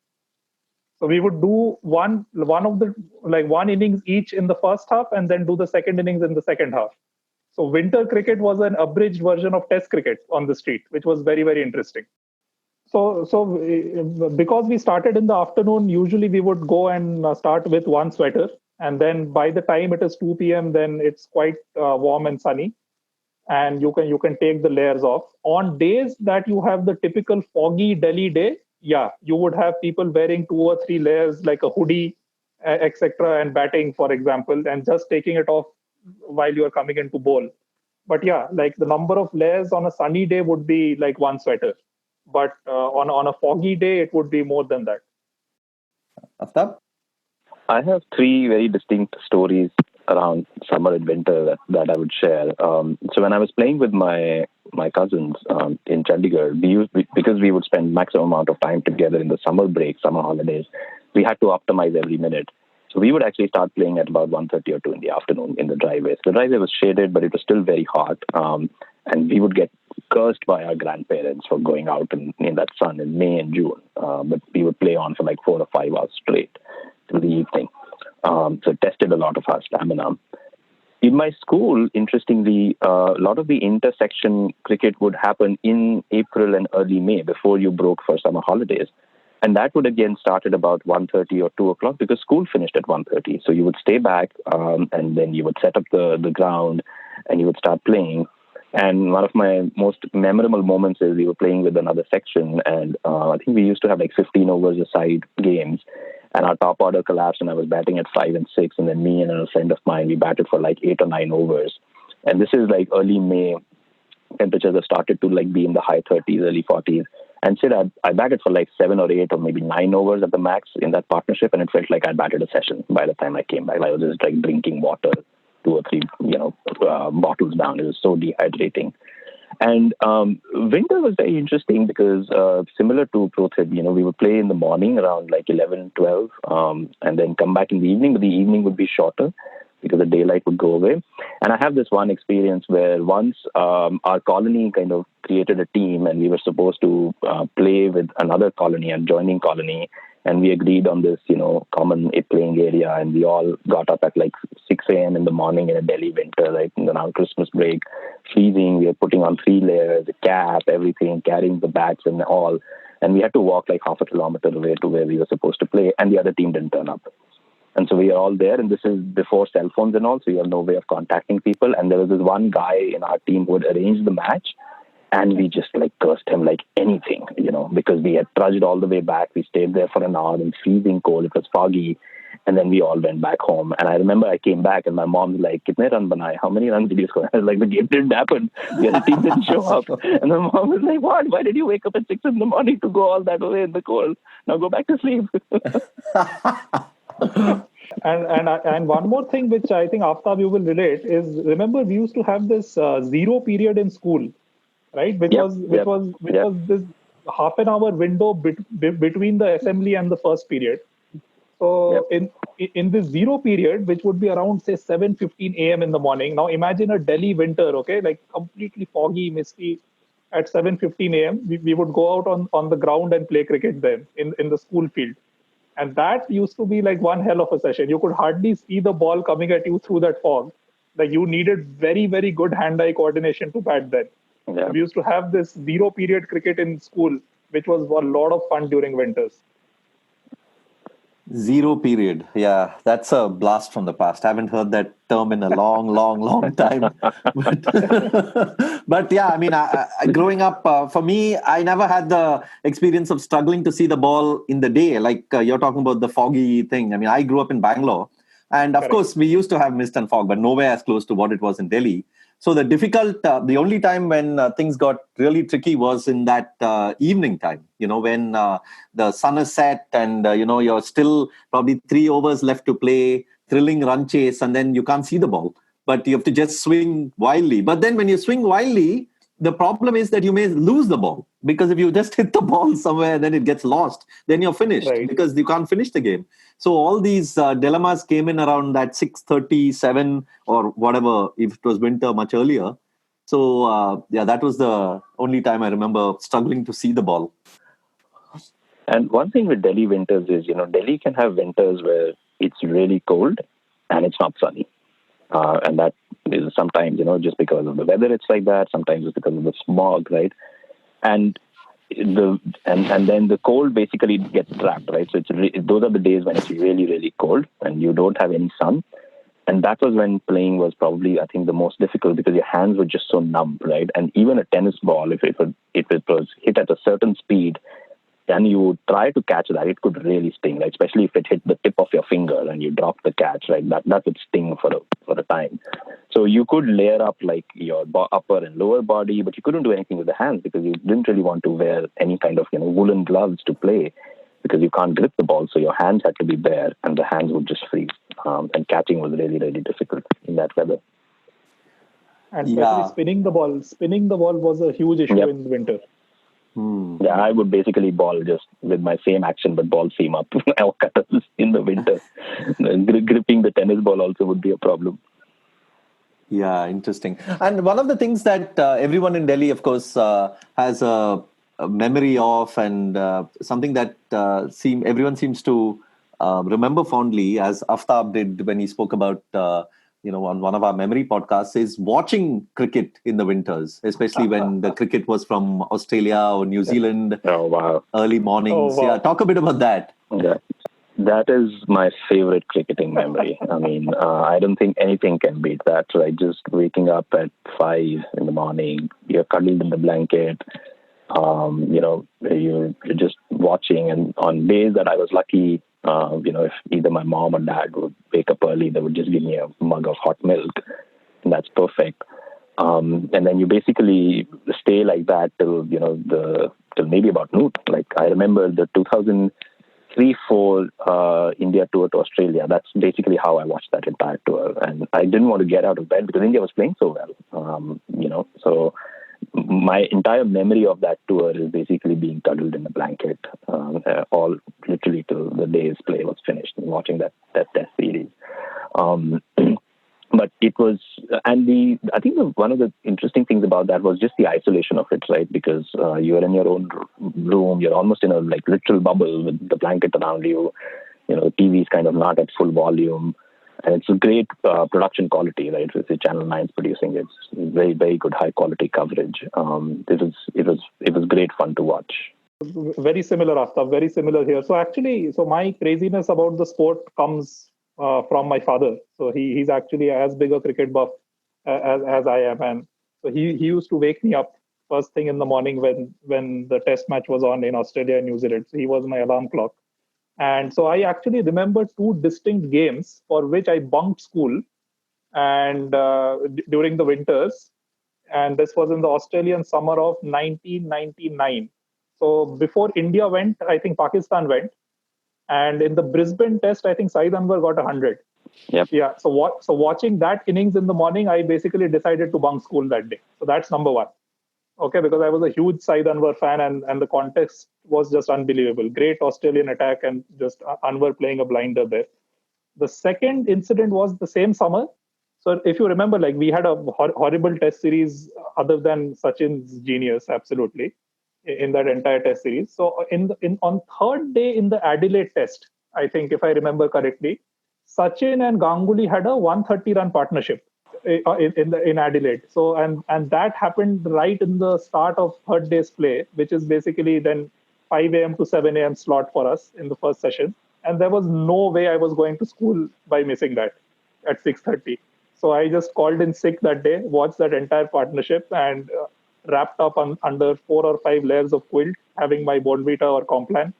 So we would do one innings each in the first half and then do the second innings in the second half. So winter cricket was an abridged version of test cricket on the street, which was very, very interesting. So because we started in the afternoon, usually we would go and start with one sweater. And then by the time it is 2 p.m., then it's quite warm and sunny. And you can take the layers off. On days that you have the typical foggy Delhi day, yeah, you would have people wearing 2 or 3 layers like a hoodie, etc., and batting, for example, and just taking it off while you are coming into bowl. But yeah, like the number of layers on a sunny day would be like one sweater. But on a foggy day, it would be more than that. Aftab? I have 3 very distinct stories around summer and winter that I would share. So when I was playing with my cousins in Chandigarh, because we would spend maximum amount of time together in the summer break, summer holidays, we had to optimize every minute. So we would actually start playing at about 1:30 or 2 in the afternoon in the driveways. The driveway was shaded, but it was still very hot. And we would get cursed by our grandparents for going out in that sun in May and June. But we would play on for like 4 or 5 hours straight till the evening. So it tested a lot of our stamina. In my school, interestingly, a lot of the intersection cricket would happen in April and early May before you broke for summer holidays. And that would again start at about 1:30 or 2 o'clock because school finished at 1:30. So you would stay back and then you would set up the ground and you would start playing. And one of my most memorable moments is we were playing with another section and I think we used to have like 15 overs a side games. And our top order collapsed and I was batting at 5 and 6. And then me and a friend of mine, we batted for like 8 or 9 overs. And this is like early May. Temperatures have started to like be in the high 30s, early 40s. And said I batted for like 7 or 8 or maybe 9 overs at the max in that partnership. And it felt like I batted a session by the time I came back. I was just like drinking water, 2 or 3, bottles down. It was so dehydrating. And winter was very interesting because similar to Prothit, we would play in the morning around like 11, 12, and then come back in the evening, but the evening would be shorter because the daylight would go away. And I have this one experience where once our colony kind of created a team and we were supposed to play with another colony, a joining colony, and we agreed on this, common playing area, and we all got up at like 6 a.m. in the morning in a Delhi winter, like around Christmas break, freezing. We were putting on 3 layers, a cap, everything, carrying the bags and all. And we had to walk like half a kilometer away to where we were supposed to play, and the other team didn't turn up. And so we are all there, and this is before cell phones and all, so you have no way of contacting people. And there was this one guy in our team who had arranged the match, and we just like cursed him like anything, because we had trudged all the way back. We stayed there for an hour in freezing cold. It was foggy. And then we all went back home. And I remember I came back and my mom's like, "Kitne run banaye? How many runs did you score?" I was like, "The game didn't happen. The other team didn't show up." And my mom was like, "What? Why did you wake up at 6 in the morning to go all that way in the cold? Now go back to sleep." And one more thing which I think Aftab you will relate is, remember we used to have this zero period in school, right? Which was this half an hour window between the assembly and the first period. So in this zero period, which would be around say 7:15 a.m. in the morning. Now imagine a Delhi winter, okay, like completely foggy, misty. At 7:15 a.m., we would go out on the ground and play cricket then in the school field. And that used to be like one hell of a session. You could hardly see the ball coming at you through that fog. Like you needed very, very good hand-eye coordination to bat then. Yeah. We used to have this zero period cricket in school, which was a lot of fun during winters. Zero period. Yeah, that's a blast from the past. I haven't heard that term in a long, long, long time. But yeah, I mean, growing up, for me, I never had the experience of struggling to see the ball in the day. Like you're talking about the foggy thing. I mean, I grew up in Bangalore. And of course, we used to have mist and fog, but nowhere as close to what it was in Delhi. So the only time when things got really tricky was in that evening time, when the sun is set and, you're still probably 3 overs left to play, thrilling run chase, and then you can't see the ball, but you have to just swing wildly. But then when you swing wildly, the problem is that you may lose the ball, because if you just hit the ball somewhere and then it gets lost, then you're finished, because you can't finish the game. So all these dilemmas came in around that 6:37 or whatever, if it was winter, much earlier. So that was the only time I remember struggling to see the ball. And one thing with Delhi winters is, Delhi can have winters where it's really cold and it's not sunny. And that is sometimes, just because of the weather, it's like that. Sometimes it's because of the smog, right? And then the cold basically gets trapped, right? So those are the days when it's really, really cold and you don't have any sun. And that was when playing was probably, I think, the most difficult, because your hands were just so numb, right? And even a tennis ball, if it was hit at a certain speed, and you would try to catch that, it could really sting, right? Especially if it hit the tip of your finger and you drop the catch, right? That would sting for a time. So you could layer up like your upper and lower body, but you couldn't do anything with the hands, because you didn't really want to wear any kind of woolen gloves to play, because you can't grip the ball. So your hands had to be bare and the hands would just freeze. And catching was really, really difficult in that weather. And especially spinning the ball was a huge issue in winter. Yeah, I would basically ball just with my same action, but ball seam up in the winter. Gripping the tennis ball also would be a problem. Yeah, interesting. And one of the things that everyone in Delhi, of course, has a memory of, and something that everyone seems to remember fondly, as Aftab did when he spoke about on one of our memory podcasts, is watching cricket in the winters, especially when the cricket was from Australia or New Zealand. Oh, wow. Early mornings. Oh, wow. Yeah, talk a bit about that. Yeah. That is my favorite cricketing memory. I mean, I don't think anything can beat that, right? Just waking up at 5 in the morning, you're cuddled in the blanket, you're just watching. And on days that I was lucky, if either my mom or dad would wake up early, they would just give me a mug of hot milk, and that's perfect. And then you basically stay like that till maybe about noon. Like I remember the 2003-04 India tour to Australia. That's basically how I watched that entire tour, and I didn't want to get out of bed because India was playing so well. So my entire memory of that tour is basically being cuddled in a blanket, all literally till the day's play was finished, and watching that test series. Um, but it was, and I think one of the interesting things about that was just the isolation of it, right? Because you are in your own room, you're almost in a like literal bubble with the blanket around you. The TV is kind of not at full volume, and it's a great production quality, right? It's the Channel 9's producing it. It's very, very good, high quality coverage. It was great fun to watch. Very similar, Aftab, very similar here. So actually, my craziness about the sport comes from my father. So he's actually as big a cricket buff as I am, and so he used to wake me up first thing in the morning when the test match was on in Australia and New Zealand. So he was my alarm clock. And so I actually remember two distinct games for which I bunked school and during the winters. And this was in the Australian summer of 1999. So before India went, I think Pakistan went. And in the Brisbane test, I think Saeed Anwar got 100. Yep. Yeah. So watching that innings in the morning, I basically decided to bunk school that day. So that's number one. Okay, because I was a huge Saeed Anwar fan, and the context was just unbelievable. Great Australian attack, and just Anwar playing a blinder there. The second incident was the same summer. So if you remember, like we had a horrible test series other than Sachin's genius, absolutely, in that entire test series. So on third day in the Adelaide test, I think if I remember correctly, Sachin and Ganguly had a 130 run partnership in Adelaide. So and that happened right in the start of third day's play, which is basically then 5 a.m. to 7 a.m. slot for us in the first session. And there was no way I was going to school by missing that at 6:30. So I just called in sick that day, watched that entire partnership, and wrapped up under 4 or 5 layers of quilt, having my Bonvita or Complan.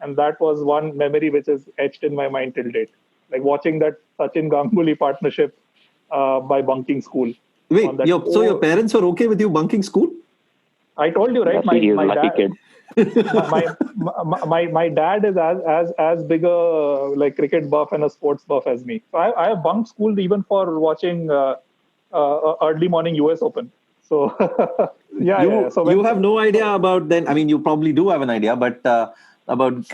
And that was one memory which is etched in my mind till date. Like watching that Sachin Ganguly partnership by bunking school. Wait, so your parents were okay with you bunking school? I told you, right? My dad. Kid. my dad is as big a like cricket buff and a sports buff as me. So I have bunked school even for watching early morning US Open. So So you have no idea about then. I mean, you probably do have an idea, but about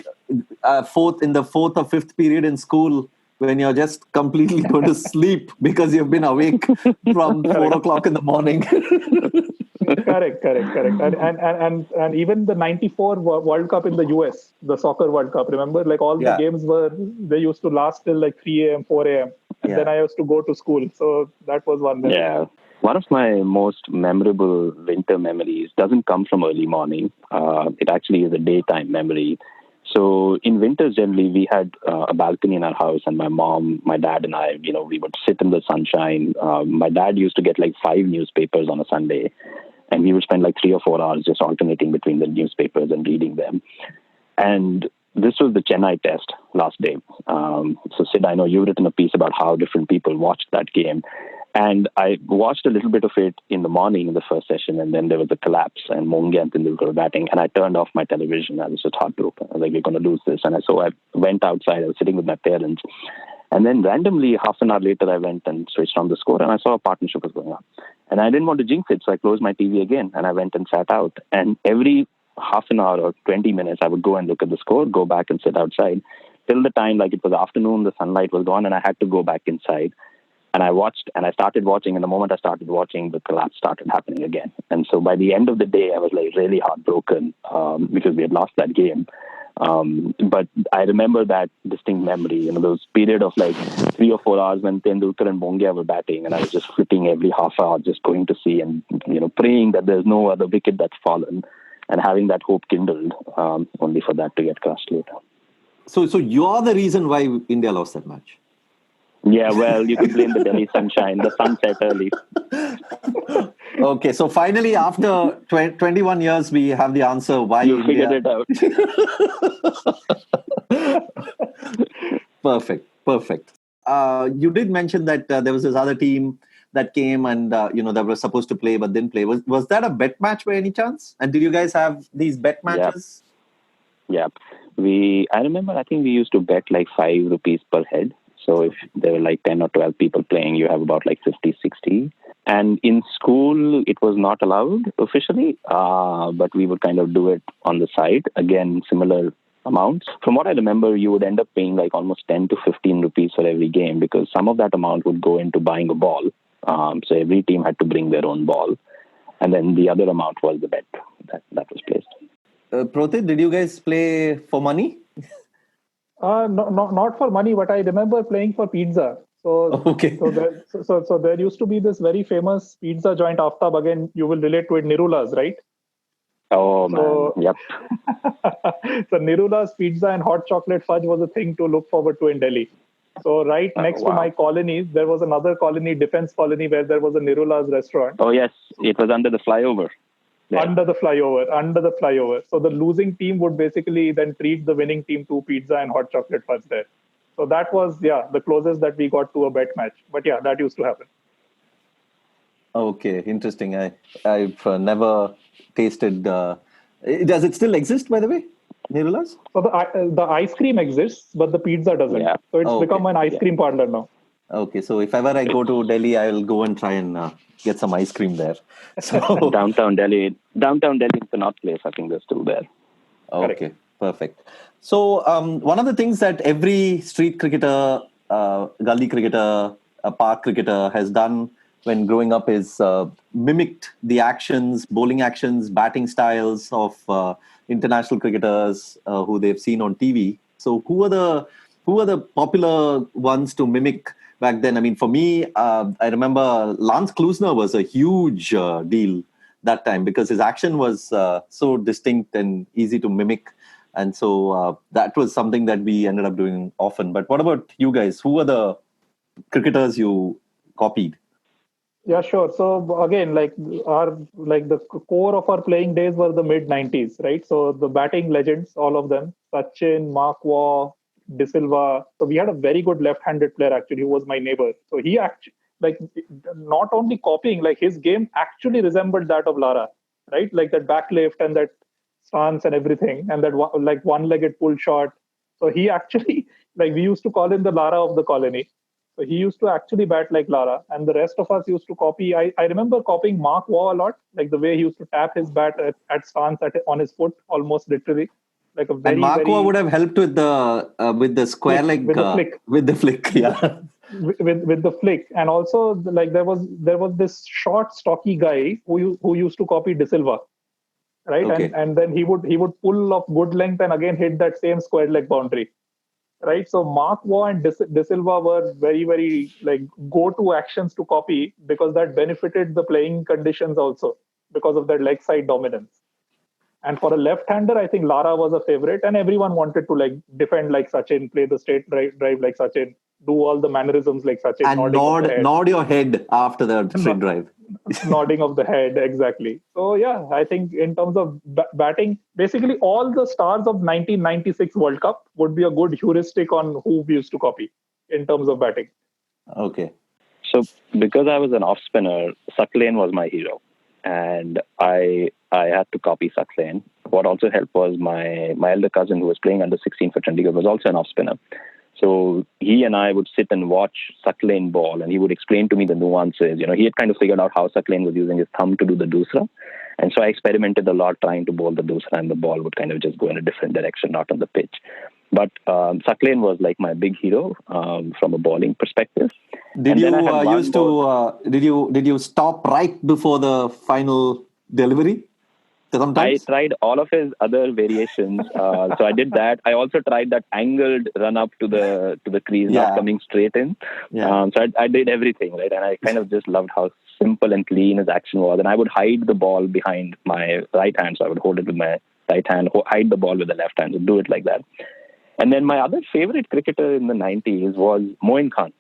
fourth or fifth period in school, when you're just completely going to sleep because you've been awake from 4 o'clock in the morning. Correct. And even the 94 World Cup in the US, the soccer World Cup, remember? Like all the games they used to last till like 3 a.m., 4 a.m. And then I used to go to school. So that was one. Yeah. One of my most memorable winter memories doesn't come from early morning. It actually is a daytime memory. So in winters, generally, we had a balcony in our house, and my mom, my dad, and I, we would sit in the sunshine. My dad used to get like 5 newspapers on a Sunday, and we would spend like 3 or 4 hours just alternating between the newspapers and reading them. And this was the Chennai test last day. So Sid, I know you've written a piece about how different people watched that game. And I watched a little bit of it in the morning in the first session, and then there was a collapse, and Monge and Tendulkar were batting, and I turned off my television. I was just heartbroken. I was like, we're going to lose this. And so I went outside. I was sitting with my parents. And then randomly, half an hour later, I went and switched on the score, and I saw a partnership was going on. And I didn't want to jinx it, so I closed my TV again, and I went and sat out. And every half an hour or 20 minutes, I would go and look at the score, go back and sit outside. Till the time, like it was afternoon, the sunlight was gone, and I had to go back inside. And I watched, and I started watching, and the moment I started watching, the collapse started happening again. And so by the end of the day, I was like really heartbroken because we had lost that game. But I remember that distinct memory, those period of like 3 or 4 hours when Tendulkar and Monge were batting, and I was just flipping every half hour, just going to see and, praying that there's no other wicket that's fallen, and having that hope kindled, only for that to get crushed later. So you're the reason why India lost that match? Yeah, well, you can blame the Delhi sunshine. The sun set early. Okay, so finally, after 21 years, we have the answer why you figured it out. Perfect. You did mention that there was this other team that came and that was supposed to play but didn't play. Was that a bet match by any chance? And did you guys have these bet matches? Yeah. I remember, I think we used to bet like 5 rupees per head. So if there were like 10 or 12 people playing, you have about like 50, 60. And in school, it was not allowed officially, but we would kind of do it on the side. Again, similar amounts. From what I remember, you would end up paying like almost 10 to 15 rupees for every game, because some of that amount would go into buying a ball. So every team had to bring their own ball. And then the other amount was the bet that was placed. Prothit, did you guys play for money? No, not for money, but I remember playing for pizza. So, Okay. so there used to be this very famous pizza joint, Aftab. Again, you will relate to it, Nirula's, right? Oh, man. Yep. So Nirula's pizza and hot chocolate fudge was a thing to look forward to in Delhi. So right next to my colony, there was another colony, defense colony, where there was a Nirula's restaurant. Oh, yes. It was under the flyover. Yeah. Under the flyover. So the losing team would basically then treat the winning team to pizza and hot chocolate fudge there. So that was, the closest that we got to a bet match. But yeah, that used to happen. Okay, interesting. I've never tasted. Does it still exist, by the way, Nirula's? So the ice cream exists, but the pizza doesn't. Yeah. So it's become an ice cream parlor now. Okay, so if ever I go to Delhi, I'll go and try and get some ice cream there. So Downtown Delhi, is the North Place. I think they're still there. Okay, Correct. Perfect. So one of the things that every street cricketer, gully cricketer, park cricketer has done when growing up is mimicked the actions, bowling actions, batting styles of international cricketers who they've seen on TV. So who are the popular ones to mimic back then? I mean, for me, I remember Lance Klusner was a huge deal that time because his action was so distinct and easy to mimic. And so that was something that we ended up doing often. But what about you guys? Who are the cricketers you copied? Yeah, sure. So again, the core of our playing days were the mid 90s, right? So the batting legends, all of them, Sachin, Waugh, De Silva. So we had a very good left-handed player actually who was my neighbor. So he actually, not only copying, his game actually resembled that of Lara, right? Like that back lift and that stance and everything, and that one-legged pull shot. So he actually, we used to call him the Lara of the colony. So he used to actually bat like Lara, and the rest of us used to copy. I remember copying Waugh a lot, like the way he used to tap his bat at stance on his foot, almost literally, like a very. And Waugh would have helped with the square leg with the flick. With the flick, yeah. With the flick, and also there was this short, stocky guy who used to copy De Silva, right? Okay. And then he would pull off good length and again hit that same square leg boundary. Right, so Waugh and De Silva were very, very go-to actions to copy because that benefited the playing conditions also because of their leg side dominance. And for a left-hander, I think Lara was a favorite, and everyone wanted to defend like Sachin, play the straight drive like Sachin, do all the mannerisms like Sachin, and nod your head after the straight drive. Nodding of the head, exactly. So yeah, I think in terms of batting, basically all the stars of 1996 World Cup would be a good heuristic on who we used to copy in terms of batting. Okay. So because I was an off spinner, Sucklane was my hero, and I had to copy Sucklane. What also helped was my elder cousin who was playing under 16 for Chandigarh was also an off spinner. So he and I would sit and watch Sucklane ball, and he would explain to me the nuances. He had kind of figured out how Sucklane was using his thumb to do the dusra. And so I experimented a lot trying to bowl the dusra, and the ball would kind of just go in a different direction, not on the pitch. But Sucklane was like my big hero from a bowling perspective. Did you stop right before the final delivery? Sometimes? I tried all of his other variations. So I did that. I also tried that angled run up to the crease, not coming straight in. Yeah. So I did everything, right? And I kind of just loved how simple and clean his action was. And I would hide the ball behind my right hand. So I would hold it with my right hand, hide the ball with the left hand, so do it like that. And then my other favorite cricketer in the 90s was Moin Khan.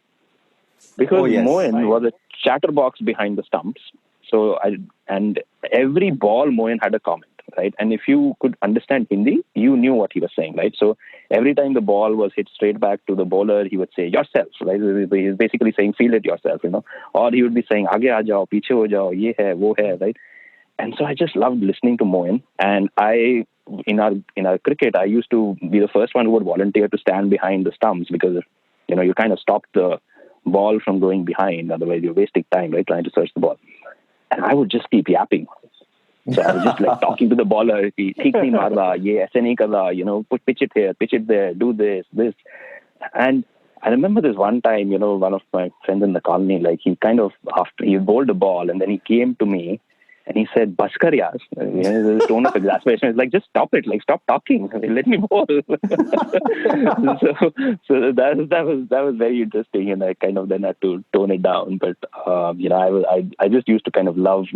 Because Moin was a chatterbox behind the stumps. So and every ball Moin had a comment, right? And if you could understand Hindi, you knew what he was saying, right? So every time the ball was hit straight back to the bowler, he would say yourself, right? He's basically saying feel it yourself, or he would be saying aage aa jao, piche ho jao, ye hai, wo hai, right? And so I just loved listening to Moin. And in our cricket, I used to be the first one who would volunteer to stand behind the stumps because you kind of stopped the ball from going behind. Otherwise, you're wasting time, right, trying to search the ball. And I would just keep yapping. So I was just like talking to the baller. He ठीक नहीं मार रहा, ये ऐसे नहीं कर रहा, pitch it here, pitch it there, do this. And I remember this one time, one of my friends in the colony, like he bowled a ball and then he came to me and he said, "Bas kar yaar." The tone of exasperation is like, just stop it, like stop talking, let me bowl. so that was very interesting, and I kind of then had to tone it down. But I just used to kind of love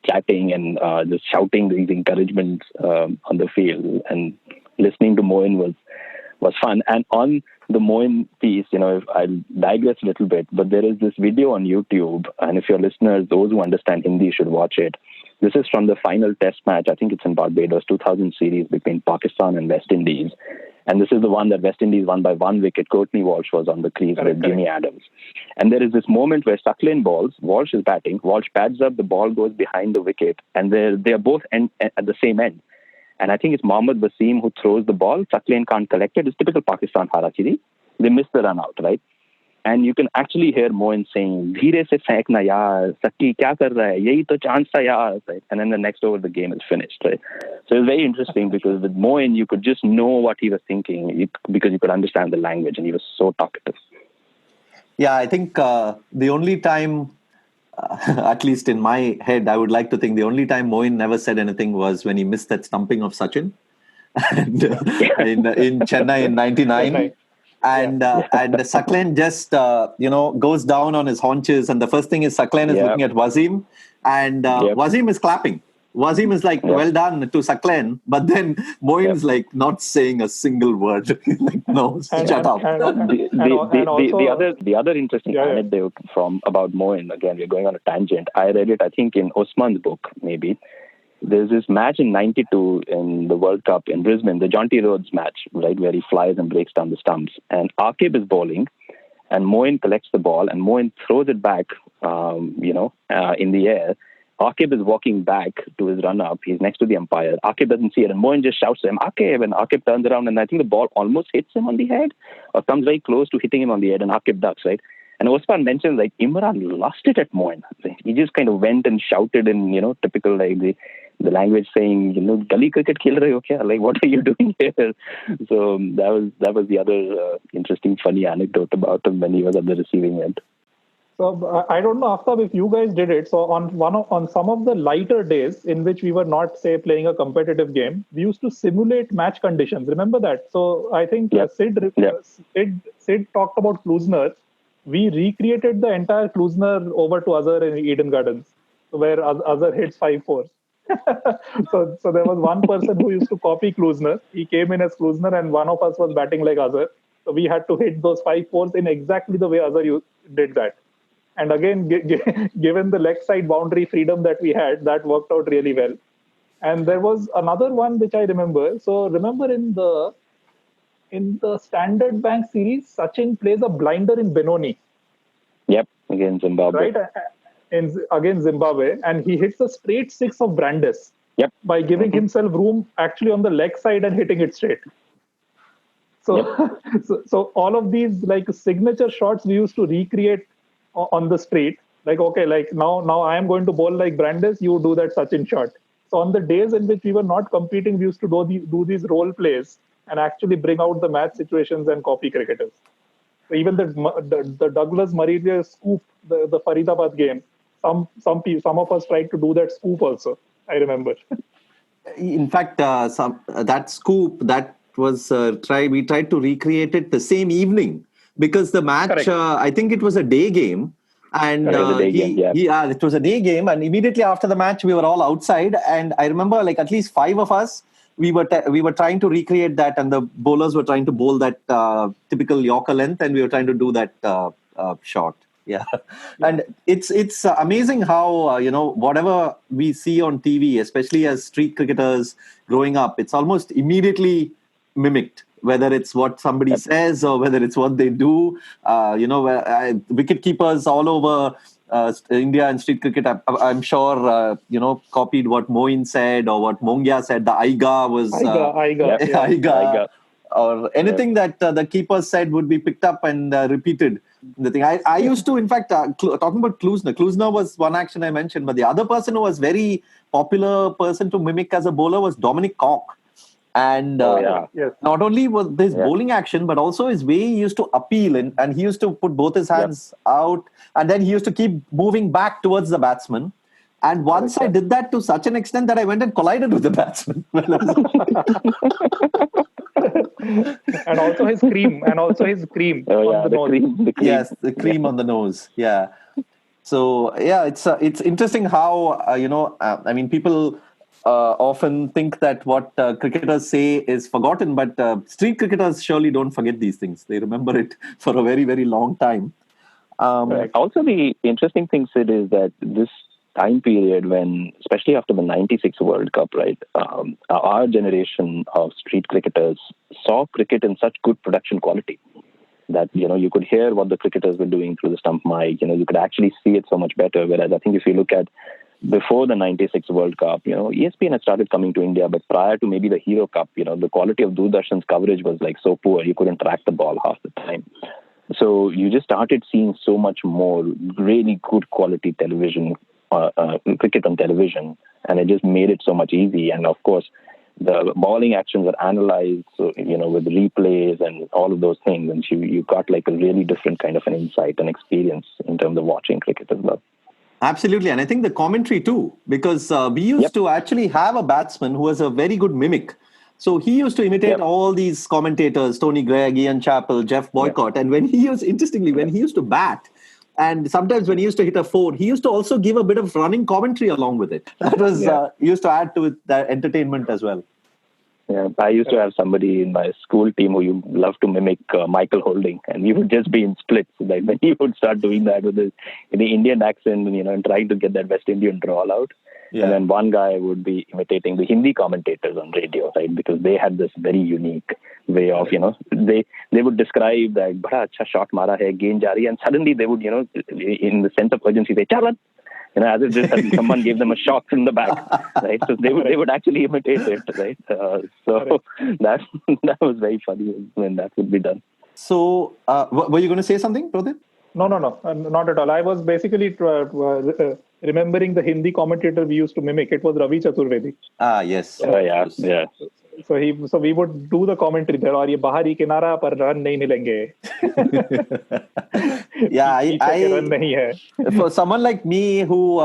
chatting and just shouting these encouragements on the field, and listening to Moin was fun. And on the Moin piece, if I'll digress a little bit, but there is this video on YouTube, and if your listeners, those who understand Hindi, should watch it. This is from the final test match. I think it's in Barbados, 2000 series between Pakistan and West Indies. And this is the one that West Indies won by 1 wicket. Courtney Walsh was on the crease with Jimmy Adams. And there is this moment where Suckling balls, Walsh is batting, Walsh pads up, the ball goes behind the wicket, and they're both at the same end. And I think it's Mohammad Wasim who throws the ball. Suckling can't collect it. It's typical Pakistan harakiri. They miss the run out, right? And you can actually hear Moin saying, "Dheere se fenkna yaar, Saki kya kar raha hai? Yahi to chance tha yaar." Right? And then the next over, the game is finished, right? So it's very interesting because with Moin, you could just know what he was thinking because you could understand the language, and he was so talkative. Yeah, I think the only time, at least in my head, I would like to think the only time Moin never said anything was when he missed that stumping of Sachin and, in Chennai in '99. And Suckling just goes down on his haunches, and the first thing is Suckling is looking at Wasim, and Wasim is clapping. Wasim is like, "Well done" to Suckling, but then Moin is like not saying a single word. Like, no, shut up. The other interesting anecdote about Moin, again, we're going on a tangent. I read it, I think, in Osman's book, maybe. There's this match in '92 in the World Cup in Brisbane, the Jonty Rhodes match, right, where he flies and breaks down the stumps. And Aqib is bowling, and Moin collects the ball, and Moin throws it back, in the air. Aqib is walking back to his run-up. He's next to the umpire. Aqib doesn't see it, and Moin just shouts to him, "Aqib!" And Aqib turns around, and I think the ball almost hits him on the head, or comes very close to hitting him on the head, and Aqib ducks, right? And Osman mentions, like, Imran lost it at Moin. He just kind of went and shouted in, typical, like, the language saying, "Gully cricket khel rahe ho kya? Like, what are you doing here?" So that was the other interesting, funny anecdote about him when he was at the receiving end. So I don't know, Aftab, if you guys did it. So on some of the lighter days in which we were not, say, playing a competitive game, we used to simulate match conditions. Remember that? So I think Sid talked about Klusner. We recreated the entire Klusner over to Azhar in Eden Gardens, where Azhar hits 5-4. so there was one person who used to copy Klusner. He came in as Klusner, and one of us was batting like Azhar. So we had to hit those 5-4s in exactly the way Azhar did that. And again, given the leg side boundary freedom that we had, that worked out really well. And there was another one which I remember. So remember in the Standard Bank series, Sachin plays a blinder in Benoni. Yep, against Zimbabwe. Right, against Zimbabwe, and he hits a straight 6 of Brandis. Yep. By giving himself room actually on the leg side and hitting it straight. So, so all of these like signature shots we used to recreate on the street. Like, okay, like now I am going to bowl like Brandis, you do that Sachin shot. So on the days in which we were not competing, we used to do these role plays and actually bring out the match situations and copy cricketers. So even the Douglas Murray scoop, the Faridabad game, some of us tried to do that scoop also. I remember. In fact, that scoop that was we tried to recreate it the same evening because the match. I think it was a day game. And it was a day game, and immediately after the match, we were all outside. And I remember, like at least 5 of us, we were trying to recreate that, and the bowlers were trying to bowl that typical Yorker length, and we were trying to do that shot. Yeah, and it's amazing how whatever we see on TV, especially as street cricketers growing up, it's almost immediately mimicked. Whether it's what somebody says or whether it's what they do, wicket keepers all over India and street cricket, I'm sure, copied what Moin said or what Mongia said. The Aiga was... Aiga. Or anything that the keeper said would be picked up and repeated. the thing. I used to, in fact, talking about Klusner. Klusner was one action I mentioned, but the other person who was very popular person to mimic as a bowler was Dominic Cork. And Yes. not only was this bowling action, but also his way he used to appeal, and he used to put both his hands out, and then he used to keep moving back towards the batsman. And once I did that to such an extent that I went and collided with the batsman. And also his cream on the nose. The cream. Yes, the cream on the nose. Yeah. So it's interesting how I mean, people often think that what cricketers say is forgotten, but street cricketers surely don't forget these things. They remember it for a very, very long time. Also, the interesting thing, Sid, is that this time period when, especially after the 96 World Cup, right, our generation of street cricketers saw cricket in such good production quality that, you could hear what the cricketers were doing through the stump mic. You could actually see it so much better. Whereas I think if you look at before the 96 World Cup, ESPN had started coming to India, but prior to maybe the Hero Cup, the quality of Doordarshan's coverage was like so poor, you couldn't track the ball half the time. So you just started seeing so much more really good quality television, cricket on television, and it just made it so much easy. And of course, the bowling actions are analyzed, so, with replays and all of those things, and you got like a really different kind of an insight and experience in terms of watching cricket as well. Absolutely. And I think the commentary too, because we used to actually have a batsman who was a very good mimic. So he used to imitate all these commentators, Tony Gregg, Ian Chappell, Jeff Boycott. And when he used to bat, and sometimes when he used to hit a four, he used to also give a bit of running commentary along with it. That was used to add to it, the entertainment as well. Yeah, I used to have somebody in my school team who loved to mimic Michael Holding, and he would just be in splits. Like when he would start doing that with the Indian accent, and trying to get that West Indian drawl out. Yeah. And then one guy would be imitating the Hindi commentators on radio, right? Because they had this very unique way of, they would describe that, "Bada acha shot mara hai, gain jari," and suddenly they would, in the sense of urgency, say, "Chalan," as if just someone gave them a shock from the back, right? So they would actually imitate it, right? So that was very funny when that would be done. So were you going to say something, Prothit? No, not at all. I was basically remembering the Hindi commentator we used to mimic. It was Ravi Chaturvedi. Ah, yes. Yeah. So we would do the commentary there. और ये बाहरी किनारा पर run नहीं मिलेंगे. Run नहीं है. For someone like me who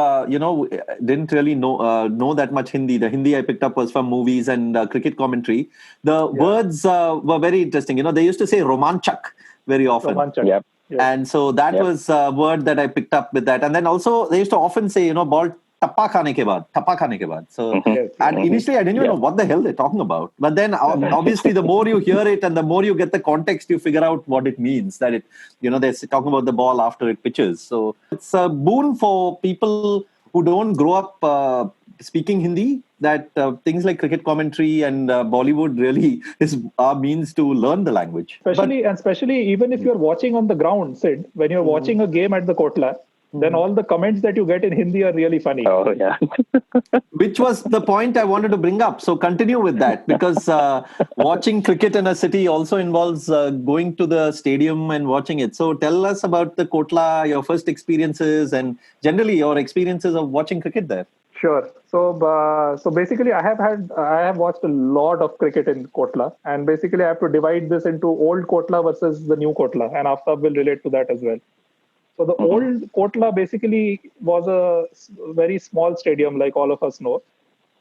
didn't really know that much Hindi, the Hindi I picked up was from movies and cricket commentary. The words were very interesting. They used to say romanchak very often. Romanchak. Yep. And so that was a word that I picked up with that. And then also they used to often say, ball tappa khane ke baad. So, and initially I didn't even know what the hell they're talking about. But then obviously the more you hear it and the more you get the context, you figure out what it means. That it, they're talking about the ball after it pitches. So it's a boon for people who don't grow up speaking Hindi, that things like cricket commentary and Bollywood really is our means to learn the language. Especially even if you're watching on the ground, Sid, when you're watching a game at the Kotla, then all the comments that you get in Hindi are really funny. Oh, yeah. Which was the point I wanted to bring up. So continue with that, because watching cricket in a city also involves going to the stadium and watching it. So tell us about the Kotla, your first experiences, and generally your experiences of watching cricket there. Sure. So basically, I have watched a lot of cricket in Kotla, and basically I have to divide this into old Kotla versus the new Kotla, and Aftab will relate to that as well. So the old Kotla basically was a very small stadium, like all of us know,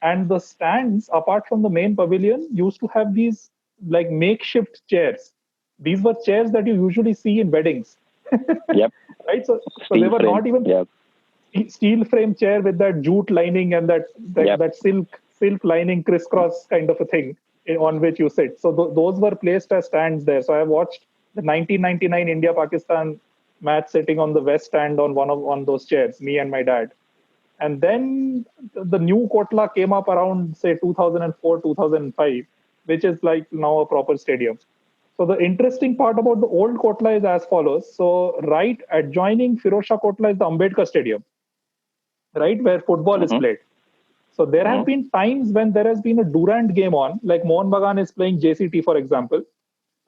and the stands, apart from the main pavilion, used to have these like makeshift chairs. These were chairs that you usually see in weddings. Yep. Right. So they were not even. Yep. Steel frame chair with that jute lining and that silk lining crisscross kind of a thing on which you sit. So those were placed as stands there. So I watched the 1999 India-Pakistan match sitting on the west stand on those chairs, me and my dad. And then the new Kotla came up around, say, 2004, 2005, which is like now a proper stadium. So the interesting part about the old Kotla is as follows. So right adjoining Firozshah Kotla is the Ambedkar Stadium, right, where football is played. So there have been times when there has been a Durand game on, like Mohan Bagan is playing JCT, for example,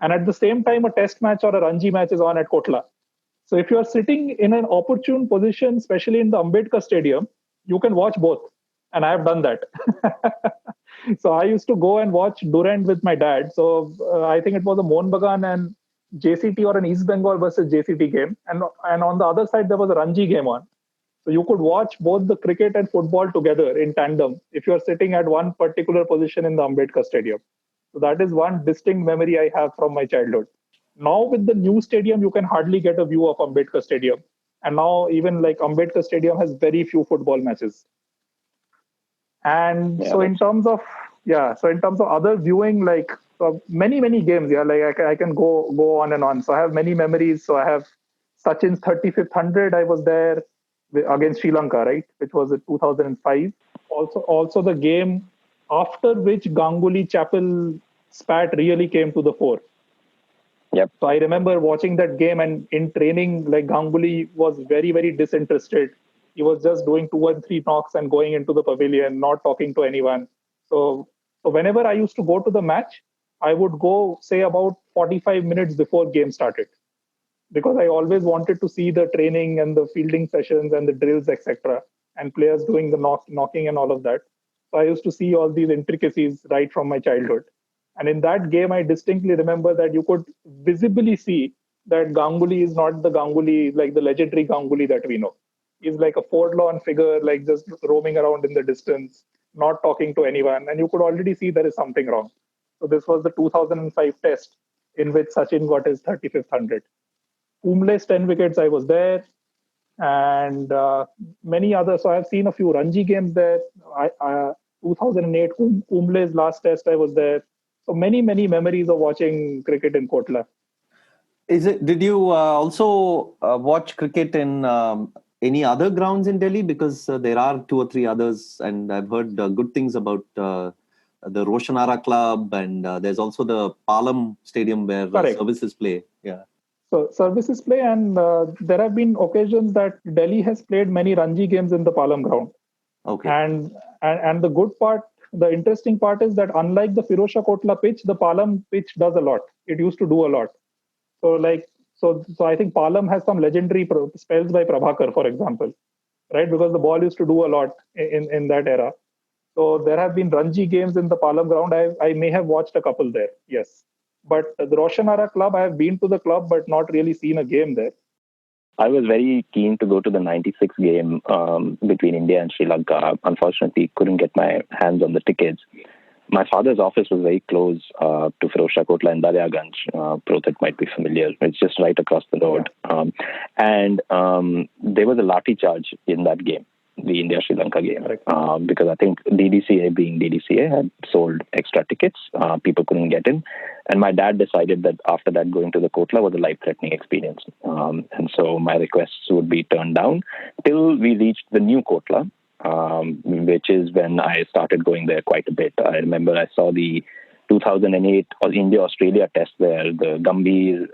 and at the same time a test match or a Ranji match is on at Kotla. So if you are sitting in an opportune position, especially in the Ambedkar Stadium, you can watch both. And I have done that. So I used to go and watch Durand with my dad. So I think it was a Mohun Bagan and JCT or an East Bengal versus JCT game. And on the other side, there was a Ranji game on. So you could watch both the cricket and football together in tandem if you are sitting at one particular position in the Ambedkar Stadium. So that is one distinct memory I have from my childhood. Now with the new stadium, you can hardly get a view of Ambedkar Stadium. And now even like Ambedkar Stadium has very few football matches. And so in terms of other viewing, like many games, like I can go on and on. So I have many memories. So I have Sachin's 35th 100. I was there against Sri Lanka, right, which was in 2005. Also the game after which Ganguly Chappell spat really came to the fore. Yep. So I remember watching that game, and in training, like Ganguly was very, very disinterested. He was just doing 2 and 3 knocks and going into the pavilion, not talking to anyone. So whenever I used to go to the match, I would go, say, about 45 minutes before game started, because I always wanted to see the training and the fielding sessions and the drills, etc., and players doing the knocking and all of that. So I used to see all these intricacies right from my childhood. And in that game, I distinctly remember that you could visibly see that Ganguly is not the Ganguly, like the legendary Ganguly that we know. He's like a forlorn figure, like just roaming around in the distance, not talking to anyone. And you could already see there is something wrong. So this was the 2005 test in which Sachin got his 35th 100. Kumle's 10 wickets, I was there. And many others. So I've seen a few Ranji games there. 2008, Kumle's last test, I was there. So many memories of watching cricket in Kotla. Did you also watch cricket in any other grounds in Delhi? Because there are 2 or 3 others, and I've heard good things about the Roshanara Club, and there's also the Palam Stadium where services play. Yeah. So services play, and there have been occasions that Delhi has played many Ranji games in the Palam ground. Okay. And the good part, the interesting part is that unlike the Firozshah Kotla pitch, the Palam pitch does a lot. It used to do a lot. So I think Palam has some legendary spells by Prabhakar, for example, right? Because the ball used to do a lot in that era. So there have been Ranji games in the Palam ground. I may have watched a couple there, yes. But the Roshanara club, I have been to the club, but not really seen a game there. I was very keen to go to the 96 game between India and Sri Lanka. Unfortunately, couldn't get my hands on the tickets. My father's office was very close to Firozshah Kotla and Daryaganj. Prothit might be familiar. It's just right across the road. Yeah. And there was a lathi charge in that game, the India-Sri Lanka game, because I think DDCA, being DDCA, had sold extra tickets. People couldn't get in. And my dad decided that after that, going to the Kotla was a life-threatening experience. And so my requests would be turned down till we reached the new Kotla, which is when I started going there quite a bit. I remember I saw the 2008 India-Australia test there, the Gambhir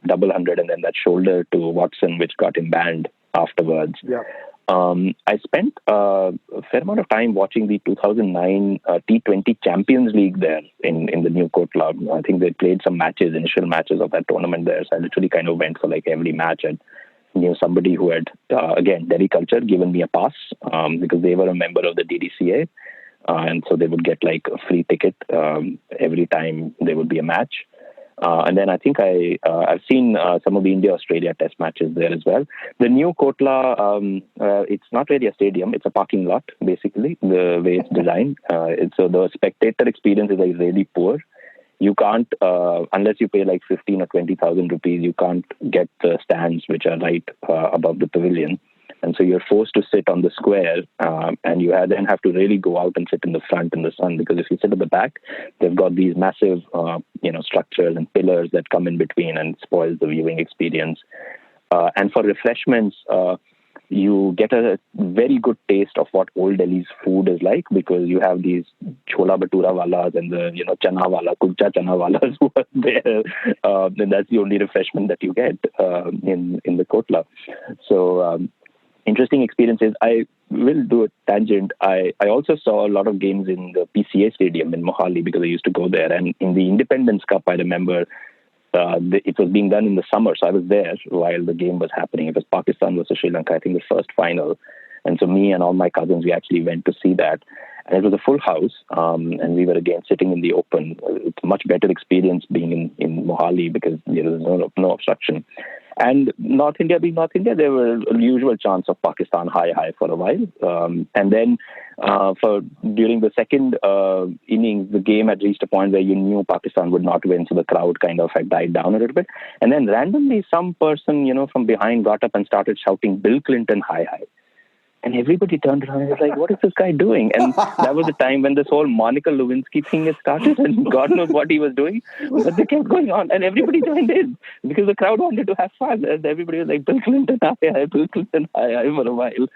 double 100 and then that shoulder to Watson, which got him banned afterwards. Yeah. I spent a fair amount of time watching the 2009 T20 Champions League there in the new Kotla. I think they played some initial matches of that tournament there. So I literally kind of went for like every match and knew somebody who had, again, Delhi culture, given me a pass because they were a member of the DDCA. And so they would get like a free ticket every time there would be a match. And then I think I've seen some of the India-Australia test matches there as well. The new Kotla, it's not really a stadium. It's a parking lot, basically, the way it's designed. So the spectator experience is like really poor. You can't, unless you pay like 15 or 20,000 rupees, you can't get the stands which are right above the pavilion. And so you're forced to sit on the square and you then have to really go out and sit in the front in the sun, because if you sit at the back, they've got these massive, structures and pillars that come in between and spoils the viewing experience. And for refreshments, you get a very good taste of what old Delhi's food is like, because you have these chola bhatura walas and the, chana wala, kulcha chana walas who are there. And that's the only refreshment that you get in the Kotla. So, interesting experiences. I will do a tangent. I also saw a lot of games in the PCA stadium in Mohali because I used to go there. And in the Independence Cup, I remember it was being done in the summer. So I was there while the game was happening. It was Pakistan versus Sri Lanka, I think the first final. And so me and all my cousins, we actually went to see that. And it was a full house. And we were again sitting in the open. It's a much better experience being in Mohali because there was no obstruction. And North India being North India, there were a usual chance of Pakistan high for a while. And then during the second innings, the game had reached a point where you knew Pakistan would not win. So the crowd kind of had died down a little bit. And then randomly some person, from behind got up and started shouting, "Bill Clinton, high." And everybody turned around and was like, what is this guy doing? And that was the time when this whole Monica Lewinsky thing had started, and God knows what he was doing. But they kept going on, and everybody joined in because the crowd wanted to have fun. And everybody was like, "Bill Clinton, hi, Bill Clinton, hi," for a while.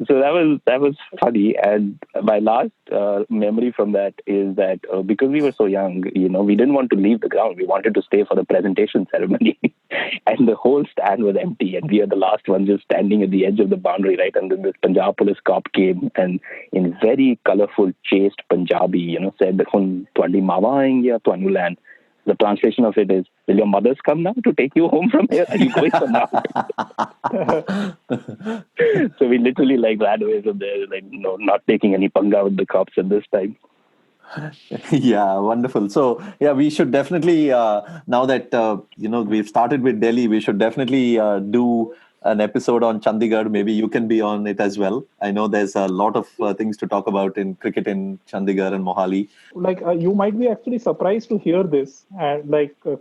So that was funny. And my last memory from that is that because we were so young, we didn't want to leave the ground. We wanted to stay for the presentation ceremony. And the whole stand was empty, and we are the last ones just standing at the edge of the boundary, right? And then this Punjab police cop came and in very colorful, chaste Punjabi, said, "Hun twadi mawa aayenge twanu land." The translation of it is, "Will your mothers come now to take you home from here? Are you going for now?" So we literally ran away from there, no, not taking any panga with the cops at this time. Yeah, wonderful. So, yeah, we should definitely, now that, we've started with Delhi, we should definitely do an episode on Chandigarh. Maybe you can be on it as well. I know there's a lot of things to talk about in cricket in Chandigarh and Mohali. You might be actually surprised to hear this, and like a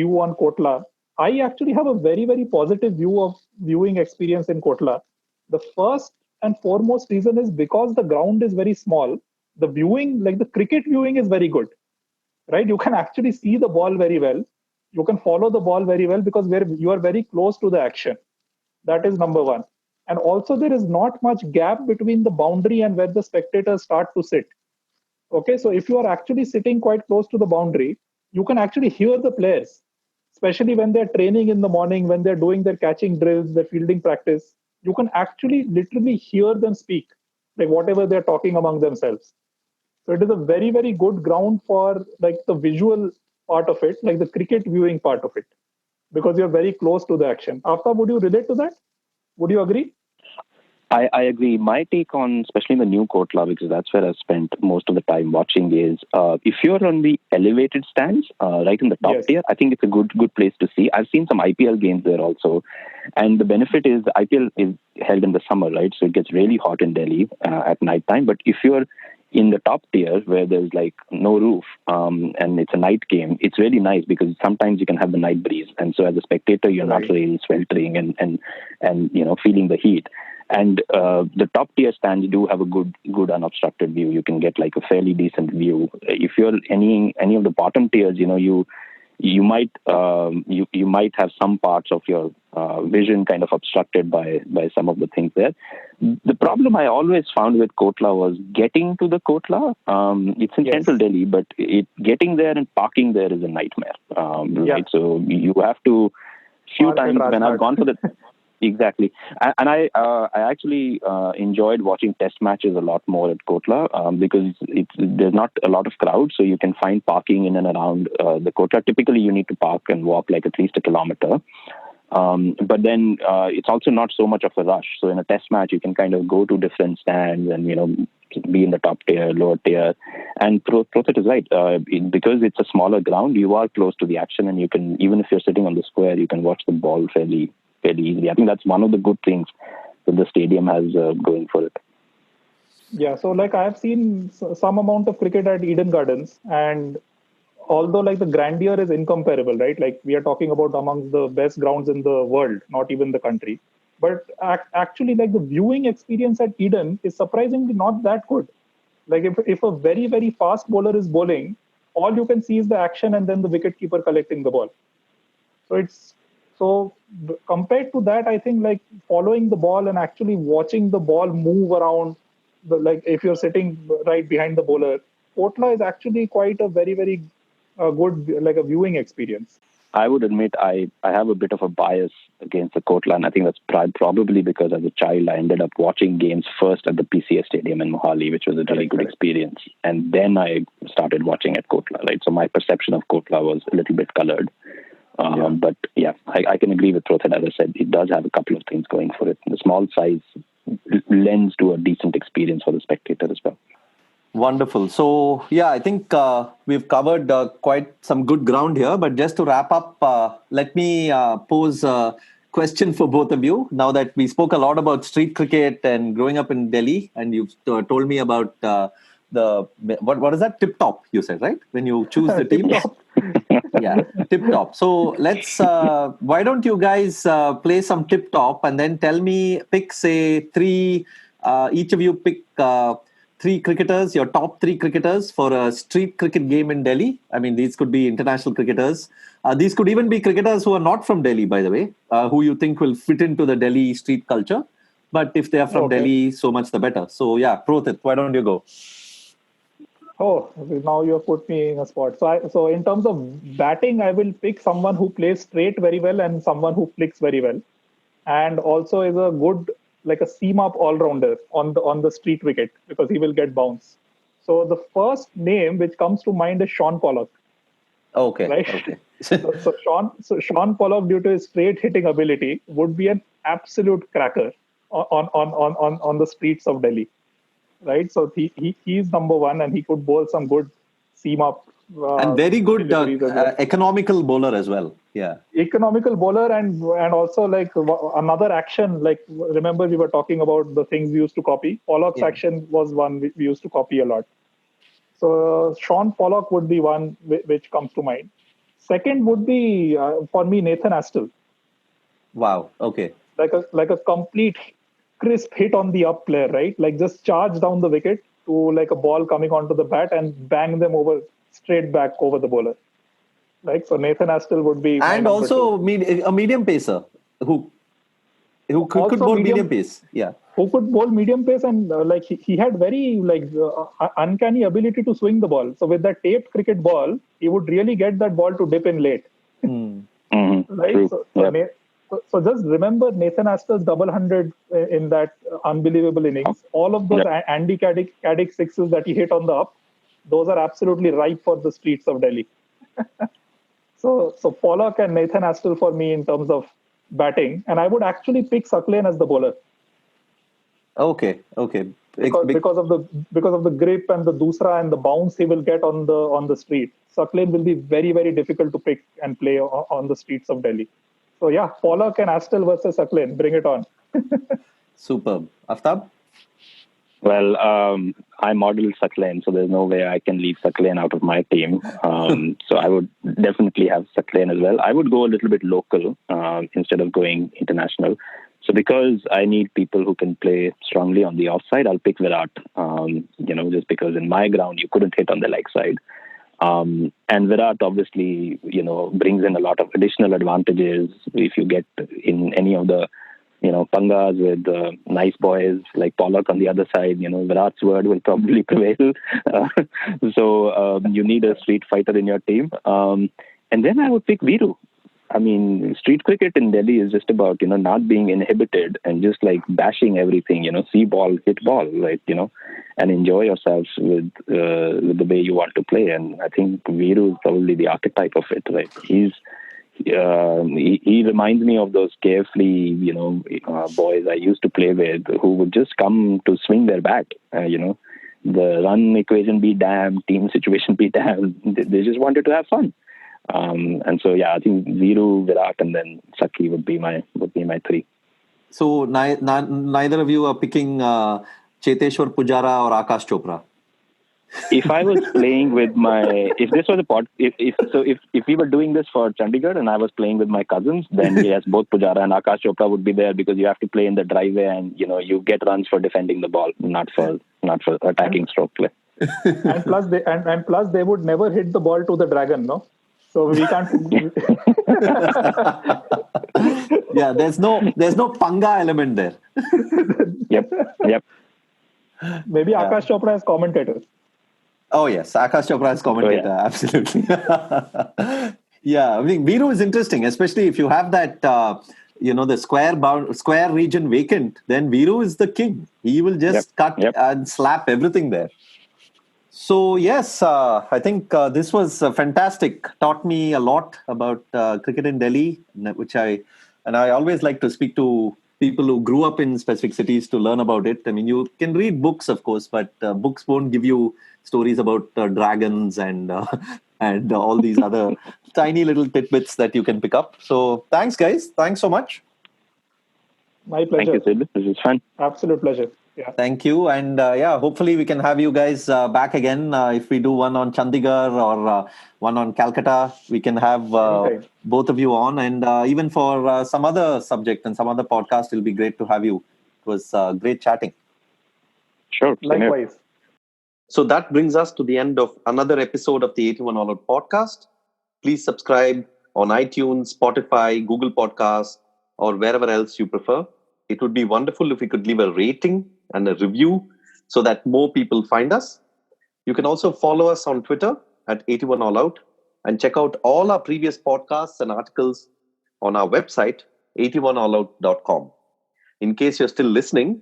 view on Kotla. I actually have a very, very positive view of viewing experience in Kotla. The first and foremost reason is because the ground is very small. The viewing, the cricket viewing, is very good, right? You can actually see the ball very well. You can follow the ball very well because you are very close to the action. That is number one. And also, there is not much gap between the boundary and where the spectators start to sit. Okay, so if you are actually sitting quite close to the boundary, you can actually hear the players, especially when they're training in the morning, when they're doing their catching drills, their fielding practice. You can actually literally hear them speak, like whatever they're talking among themselves. So it is a very, very good ground for the visual part of it, like the cricket viewing part of it, because you're very close to the action. After, would you relate to that? Would you agree? I agree. My take on, especially the new Kotla, because that's where I've spent most of the time watching, is if you're on the elevated stands, right in the top tier, I think it's a good place to see. I've seen some IPL games there also. And the benefit is the IPL is held in the summer, right? So it gets really hot in Delhi at night time. But if you're in the top tier where there's no roof and it's a night game, it's really nice because sometimes you can have the night breeze. And so as a spectator, you're not really sweltering and feeling the heat. And the top tier stands do have a good unobstructed view. You can get a fairly decent view. If you're any of the bottom tiers, you might have some parts of your vision kind of obstructed by some of the things there. The problem I always found with Kotla was getting to the Kotla. It's in central Delhi, but getting there and parking there is a nightmare. Right, so you have to. Few times when I've gone to the Exactly. And I actually enjoyed watching test matches a lot more at Kotla because there's not a lot of crowd, so you can find parking in and around the Kotla. Typically, you need to park and walk at least a kilometer. But then it's also not so much of a rush. So in a test match, you can kind of go to different stands and, be in the top tier, lower tier. And Prothit is right. Because it's a smaller ground, you are close to the action, and you can, even if you're sitting on the square, you can watch the ball fairly easily. I think that's one of the good things that the stadium has going for it. Yeah, so I have seen some amount of cricket at Eden Gardens, and although the grandeur is incomparable, right? We are talking about amongst the best grounds in the world, not even the country. But actually, the viewing experience at Eden is surprisingly not that good. If a very, very fast bowler is bowling, all you can see is the action and then the wicketkeeper collecting the ball. So compared to that, I think following the ball and actually watching the ball move around, if you're sitting right behind the bowler, Kotla is actually quite a very, very a good like a viewing experience. I would admit I have a bit of a bias against the Kotla, and I think that's probably because as a child I ended up watching games first at the PCA Stadium in Mohali, which was a really good experience, and then I started watching at Kotla. Right, so my perception of Kotla was a little bit colored. But yeah, I can agree with Prothit. As I said, it does have a couple of things going for it. The small size lends to a decent experience for the spectator as well. Wonderful. So, yeah, I think we've covered quite some good ground here. But just to wrap up, let me pose a question for both of you. Now that we spoke a lot about street cricket and growing up in Delhi, and you've told me about what is that? Tip top, you said, right? When you choose the team? Yeah, tip top. So let's, why don't you guys play some tip top and then pick, say, three, each of you pick three cricketers, your top three cricketers for a street cricket game in Delhi. I mean, these could be international cricketers. These could even be cricketers who are not from Delhi, by the way, who you think will fit into the Delhi street culture. But if they are from Delhi, so much the better. So yeah, Prothit, why don't you go? Oh, now you have put me in a spot. So in terms of batting, I will pick someone who plays straight very well and someone who flicks very well, and also is a good like a seam up all rounder on the street wicket because he will get bounce. So the first name which comes to mind is Sean Pollock. Okay. Right. Okay. so Sean Pollock, due to his straight hitting ability, would be an absolute cracker on the streets of Delhi. Right, so he's number one, and he could bowl some good seam up and very good economical bowler as well. Yeah, economical bowler, and also like another action. Like remember, we were talking about the things we used to copy. Pollock's action was one we used to copy a lot. So Sean Pollock would be one which comes to mind. Second would be for me Nathan Astle. Wow. Okay. Like a complete crisp hit on the up player, right? Like just charge down the wicket to like a ball coming onto the bat and bang them over straight back over the bowler. Like so, Nathan Astle would be, and also a medium pacer who could bowl medium pace. Yeah, who could bowl medium pace, and like he had very like uncanny ability to swing the ball. So with that taped cricket ball, he would really get that ball to dip in late. Right. True. So just remember Nathan Astle's double 100 in that unbelievable innings. All of those Andy Caddick sixes that he hit on the up, those are absolutely ripe for the streets of Delhi. So Pollock and Nathan Astle for me in terms of batting, and I would actually pick Sucklen as the bowler. Okay. Because of the grip and the dusra and the bounce he will get on the street, Sucklen will be very, very difficult to pick and play on the streets of Delhi. So yeah, Pollock and Astle versus Sucklen. Bring it on. Superb. Aftab? Well, I modeled Sucklen, so there's no way I can leave Sucklen out of my team. So I would definitely have Sucklen as well. I would go a little bit local instead of going international. So because I need people who can play strongly on the offside, I'll pick Virat. Just because in my ground you couldn't hit on the leg side. And Virat obviously, brings in a lot of additional advantages if you get in any of the, pangas with nice boys like Pollock on the other side. Virat's word will probably prevail. So you need a street fighter in your team. And then I would pick Viru. I mean, street cricket in Delhi is just about, not being inhibited and just like bashing everything, see ball, hit ball, right, and enjoy yourselves with the way you want to play. And I think Viru is probably the archetype of it, right? He reminds me of those carefree, boys I used to play with who would just come to swing their bat, the run equation be damned, team situation be damned. They just wanted to have fun. And so, I think Viru, Virat, and then Saki would be my three. So neither of you are picking Cheteshwar Pujara or Akash Chopra. If I was playing with if this was if we were doing this for Chandigarh and I was playing with my cousins, then yes, both Pujara and Akash Chopra would be there because you have to play in the driveway and you get runs for defending the ball, not for attacking stroke play. And plus they would never hit the ball to the dragon, no. So we can't. Yeah, there's no panga element there. Yep. Maybe Akash Chopra as commentator. Oh yes, Akash Chopra as commentator, absolutely. Yeah, I mean, Viru is interesting, especially if you have that, the square region vacant. Then Viru is the king. He will just cut and slap everything there. So yes, I think this was fantastic. Taught me a lot about cricket in Delhi, I always like to speak to people who grew up in specific cities to learn about it. I mean, you can read books, of course, but books won't give you stories about dragons and and all these other tiny little tidbits that you can pick up. So thanks, guys. Thanks so much. My pleasure. Thank you, Sid. This is fun. Absolute pleasure. Yeah. Thank you. And hopefully we can have you guys back again. If we do one on Chandigarh or one on Calcutta, we can have both of you on. And even for some other subject and some other podcast, it'll be great to have you. It was great chatting. Sure. Likewise. So that brings us to the end of another episode of the 81 All Out podcast. Please subscribe on iTunes, Spotify, Google Podcasts, or wherever else you prefer. It would be wonderful if we could leave a rating and a review so that more people find us. You can also follow us on Twitter at 81 All Out and check out all our previous podcasts and articles on our website, 81allout.com. In case you're still listening,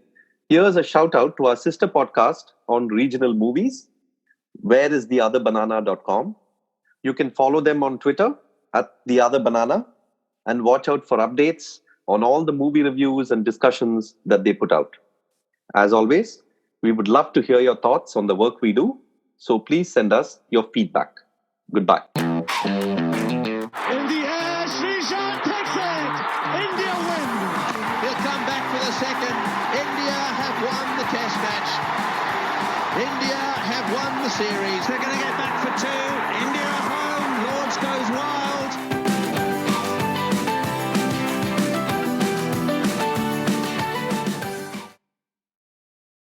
here's a shout out to our sister podcast on regional movies, whereistheotherbanana.com. You can follow them on Twitter at theotherbanana and watch out for updates on all the movie reviews and discussions that they put out. As always, we would love to hear your thoughts on the work we do, so please send us your feedback. Goodbye. In the air, Srishan takes it. India win. He'll come back for the second. India have won the test match. India have won the series. They're going to get